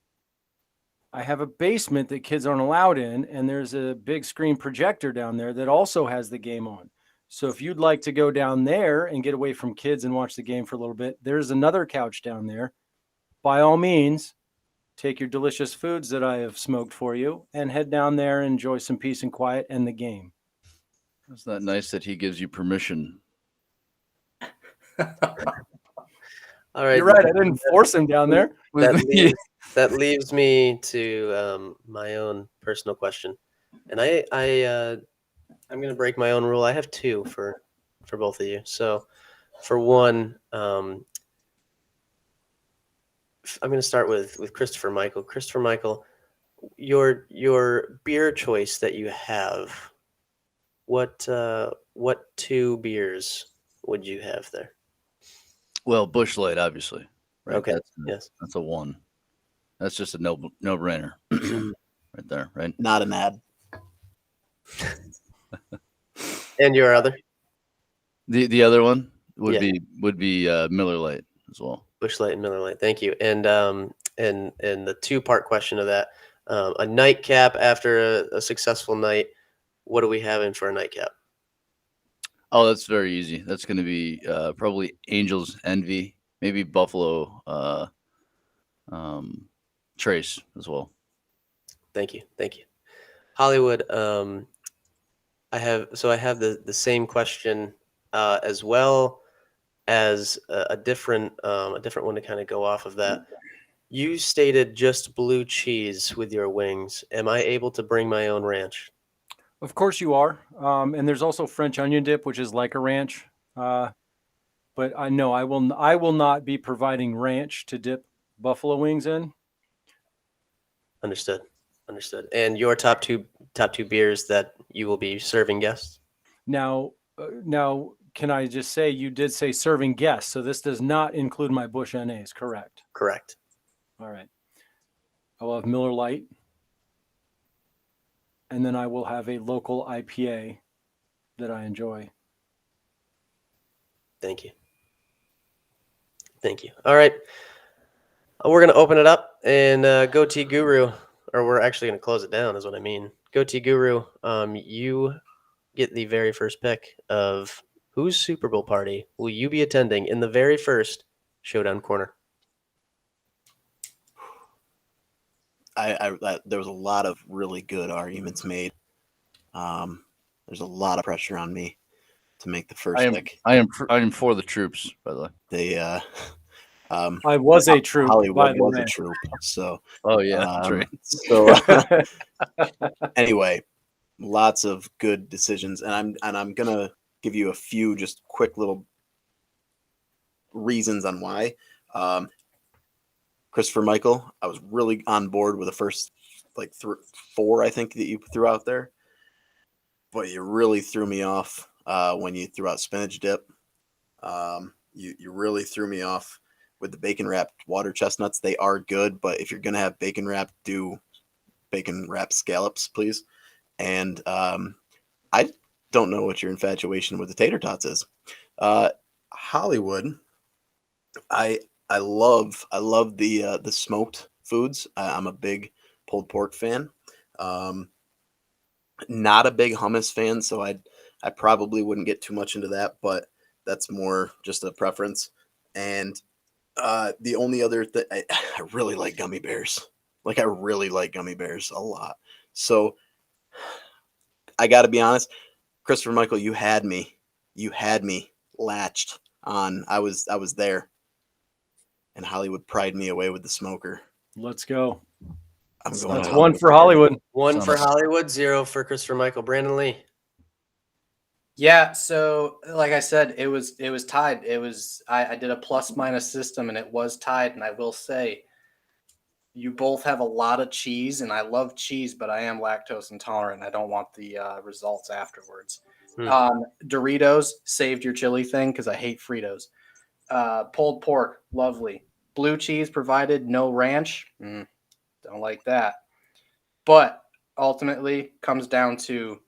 I have a basement that kids aren't allowed in, and there's a big screen projector down there that also has the game on. So if you'd like to go down there and get away from kids and watch the game for a little bit, there's another couch down there. By all means, take your delicious foods that I have smoked for you and head down there and enjoy some peace and quiet and the game. It's not nice that he gives you permission. All right. You're right. I didn't force him down there. That leaves me to my own personal question, and I'm going to break my own rule. I have two for both of you. So, for one, I'm going to start with Christopher Michael. Christopher Michael, your beer choice that you have. What two beers would you have there? Well, Busch Light, obviously. Right? Okay. That's a one. That's just a no-brainer right there, right? Not an ad. And your other? The other one would Yeah. be Miller Lite as well. Busch Light and Miller Lite. Thank you. And the two-part question of that, a nightcap after a successful night. What are we having for a nightcap? Oh, that's very easy. That's going to be probably Angel's Envy, maybe Buffalo Trace as well. Thank you. Hollywood. I have the same question as well as a different one to kind of go off of that. You stated just blue cheese with your wings. Am I able to bring my own ranch? Of course you are. And there's also French onion dip, which is like a ranch. But I know I will not be providing ranch to dip buffalo wings in. Understood. And your top two beers that you will be serving guests? Now, can I just say you did say serving guests, so this does not include my Busch NAs, correct? Correct. All right. I will have Miller Lite, and then I will have a local IPA that I enjoy. Thank you. All right. We're going to open it up and Goatee Guru, or we're actually going to close it down is what I mean. Goatee Guru, you get the very first pick of whose Super Bowl party will you be attending in the very first Showdown Corner? There was a lot of really good arguments made. There's a lot of pressure on me to make the first pick. I am for the troops, by the way. They I was a troop, Hollywood by the was way. a troop. So Oh yeah, that's right. So anyway, lots of good decisions, and I'm gonna give you a few just quick little reasons on why. Christopher Michael, I was really on board with the first like 4 I think that you threw out there, but you really threw me off when you threw out spinach dip. You really threw me off with the bacon wrapped water chestnuts. They are good, but if you're gonna have bacon wrapped, do bacon wrapped scallops, please. And I don't know what your infatuation with the tater tots is. Hollywood, I love the smoked foods. I'm a big pulled pork fan. Not a big hummus fan, so I probably wouldn't get too much into that, but that's more just a preference. And the only other thing, I really like gummy bears. Like I really like gummy bears a lot. So I got to be honest, Christopher Michael, you had me latched on. I was there, and Hollywood pried me away with the smoker. Let's go. I'm going. That's one for Hollywood. 1 for Hollywood, 0 for Christopher Michael. Brandon Lee. Yeah, so like I said, it was tied. I did a plus minus system and it was tied. And I will say, you both have a lot of cheese, and I love cheese, but I am lactose intolerant. I don't want the results afterwards. Doritos, saved your chili thing because I hate Fritos. Pulled pork, lovely. Blue cheese provided, no ranch. Don't like that. But ultimately, comes down to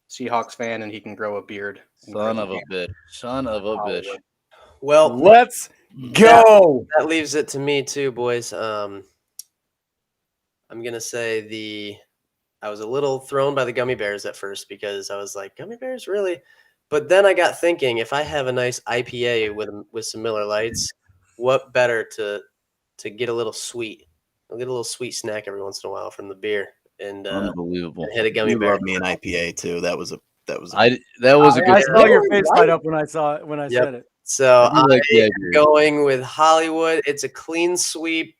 Seahawks fan, and he can grow a beard. Son of a bitch. Well, Let's go. that leaves it to me too, boys. I'm gonna say I was a little thrown by the gummy bears at first because I was like, gummy bears, really? But then I got thinking, if I have a nice IPA with some Miller Lights, what better to get a little sweet? I'll get a little sweet snack every once in a while from the beer, and Unbelievable. hit a gummy You bear. love me an IPA too. That was a That was a good. I saw your face light up when I said it. So I do like the I'm idea. going with Hollywood. It's a clean sweep.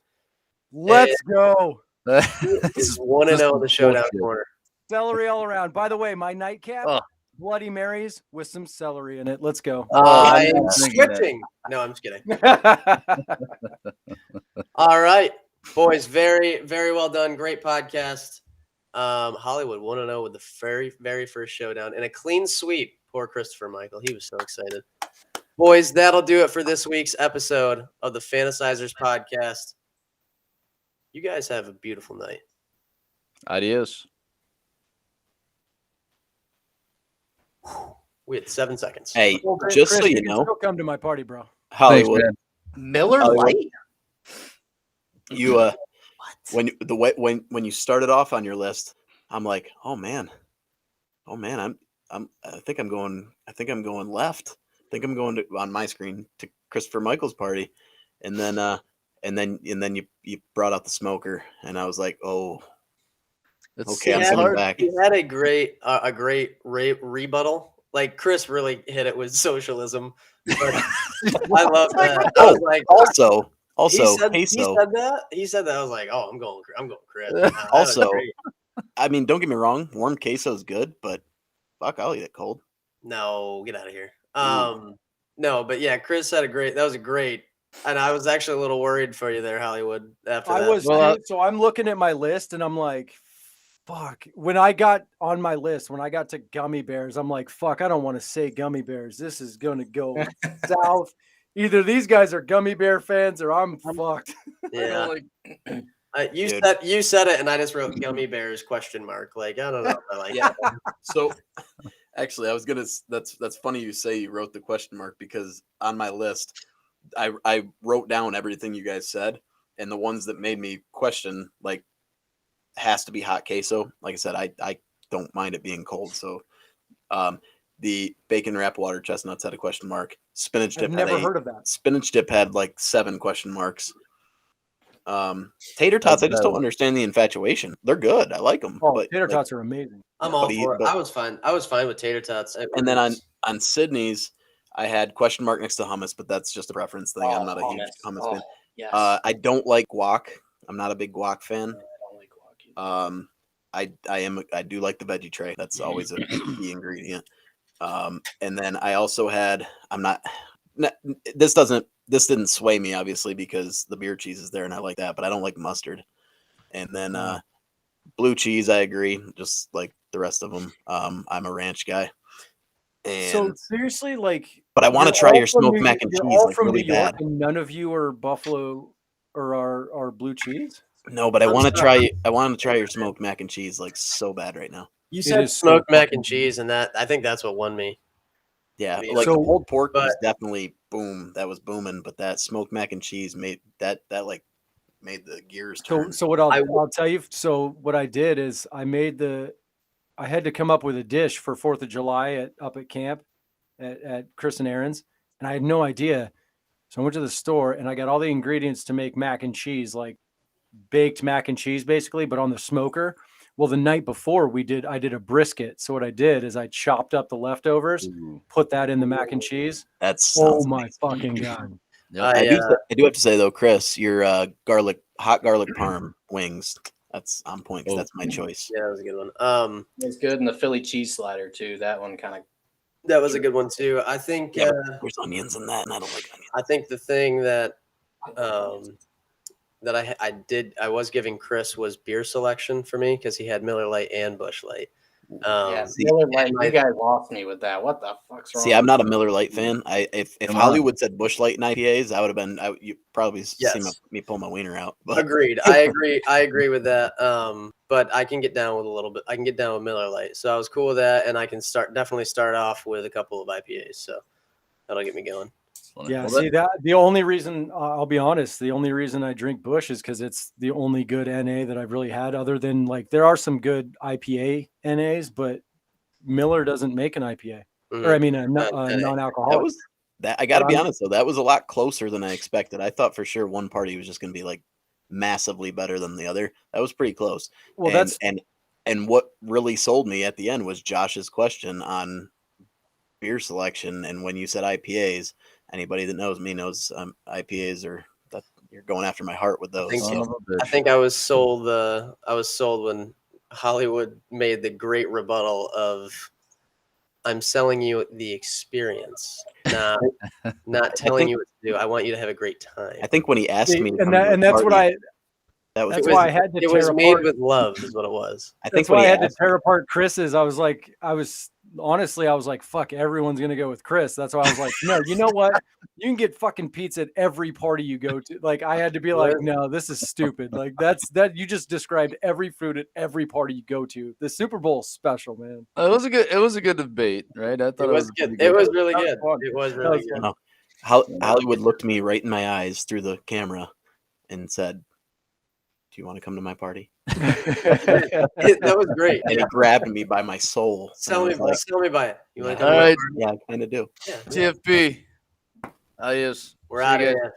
Let's go. It's 1-0 the Showdown Corner. Celery all around. By the way, my nightcap, Oh. Bloody Marys with some celery in it. Let's go. I'm I'm thinking that. switching. No, I'm just kidding. All right, boys. Very, very well done. Great podcast. Hollywood 1-0 with the very, very first showdown and a clean sweep. Poor Christopher Michael. He was so excited. Boys, that'll do it for this week's episode of the Fantasizers podcast. You guys have a beautiful night. Adios. We had 7 seconds. Hey, Well, just Chris, so you can know, still come to my party, bro. Hollywood, Thanks, Miller Hollywood. Lite. you when you started off on your list, I'm like, oh man, I think I'm going left. I think I'm going on my screen to Christopher Michael's party, and then you brought out the smoker, and I was like, oh, It's, okay, I'm it's coming hard. back. He had a great rebuttal. Like Chris really hit it with socialism. But I love that. I was like, Also, he said peso. that. He said that. I was like, oh, I'm going Chris. That was Also, great. I mean, don't get me wrong, warm queso is good, but fuck, I'll eat it cold. No, get out of here. Ooh. No, but yeah, Chris had that was a great, and I was actually a little worried for you there, Hollywood. After I that, was Well, too, so I'm looking at my list and I'm like, fuck. When I got on my list, when I got to gummy bears, I'm like, fuck, I don't want to say gummy bears. This is gonna go south. Either these guys are gummy bear fans or I'm fucked. yeah. Like, You Dude. said it, and I just wrote gummy bears ? Like, I don't know. If I like Yeah. that. So actually, I was gonna. That's funny you say you wrote the question mark, because on my list, I wrote down everything you guys said, and the ones that made me question, like, has to be hot queso. Like I said, I don't mind it being cold. So, the bacon wrap water chestnuts had a question mark. Spinach dip I've never heard of that. Spinach dip had like 7 question marks. Tater tots, I just don't understand the infatuation. They're good. I like them. Oh, but tater like, tots are amazing. I'm Yeah, all but for it. but- I was fine. I was fine with tater tots. and then on Sydney's, I had question mark next to hummus, but that's just a preference thing. I'm not a huge hummus fan. Yes. I don't like guac. I'm not a big guac fan. I don't like guac either. I do like the veggie tray. That's always a key ingredient. And then I also had, this didn't sway me, obviously, because the beer cheese is there and I like that, but I don't like mustard. And then blue cheese, I agree, just like the rest of them. I'm a ranch guy. So And seriously, like, but I want to you're try all your from smoked New- mac and you're cheese, all like, from really New York, bad. and none of you are buffalo or are blue cheese. No, but I I'm want to sorry. try. I want to try your smoked mac and cheese like so bad right now. You It said is so smoked mac fucking and cheese, and I think that's what won me. Yeah, Yeah. like So- the pulled pork was but- definitely boom. That was booming, but that smoked mac and cheese made that like made the gears So turn. so what I I'll tell you. So what I did is I had to come up with a dish for 4th of July up at camp at Chris and Aaron's, and I had no idea. So I went to the store and I got all the ingredients to make mac and cheese, like baked mac and cheese, basically, but on the smoker. Well, the night before I did a brisket. So what I did is I chopped up the leftovers, put that in the mac and cheese. That's Oh my fucking god! Yep. I do have to say though, Chris, your hot garlic parm wings, that's on point, because that's my choice. Yeah, that was a good one. It's good, and the Philly cheese slider too. That one kind of. That was a good one too. I think. Yeah, but there's onions in that, and I don't like onions. I think the thing that that I was giving Chris was beer selection for me, because he had Miller Lite and Busch Light. Yeah, see, Miller Lite, my- you guys lost me with that. What the fuck's wrong? See, I'm not a Miller Lite fan. If Come on. Hollywood said Busch Light and IPAs, I would have been. You probably see Yes. me pull my wiener out. But Agreed. I agree with that. But I can get down with a little bit. I can get down with Miller Lite, so I was cool with that, and I can definitely start off with a couple of IPAs. So that'll get me going. Yeah, Well, see that the only reason I'll be honest, the only reason I drink Busch is because it's the only good NA that I've really had. Other than, like, there are some good IPA NAs, but Miller doesn't make an IPA, or I mean a non-alcoholic. that was that. I got to But be I'm- honest though, that was a lot closer than I expected. I thought for sure one party was just going to be like massively better than the other. That was pretty close. Well, and what really sold me at the end was Josh's question on beer selection. And when you said IPAs, anybody that knows me knows IPAs are that you're going after my heart with those. think Son so. of a bitch. I think I was sold. I was sold when Hollywood made the great rebuttal of, "I'm selling you the experience, not telling you what to do. I want you to have a great time." I think when he asked see, me, to and come to that the and that's what party, I that was that's It why was- I had to It tear was made apart. with love, is what it was. I think That's when why he I had to asked, tear apart Chris's. I was honestly, I was like, fuck, everyone's gonna go with Chris. That's why I was like, no, you know what? You can get fucking pizza at every party you go to. Like, I had to be like, no, this is stupid. Like, that you just described every food at every party you go to. The Super Bowl special, man. It was a good debate, right? I thought It was a good. pretty It was one. really That was good. fun. It was That really was good. fun. Hollywood looked me right in my eyes through the camera and said, "Do you want to come to my party?" That was great. And he grabbed me by my soul. and I Sell me, was like, sell me by it. You want to Yeah. come? All right, yeah, I kind of do. Yeah. TFP. Adios. We're See you out of guys. here.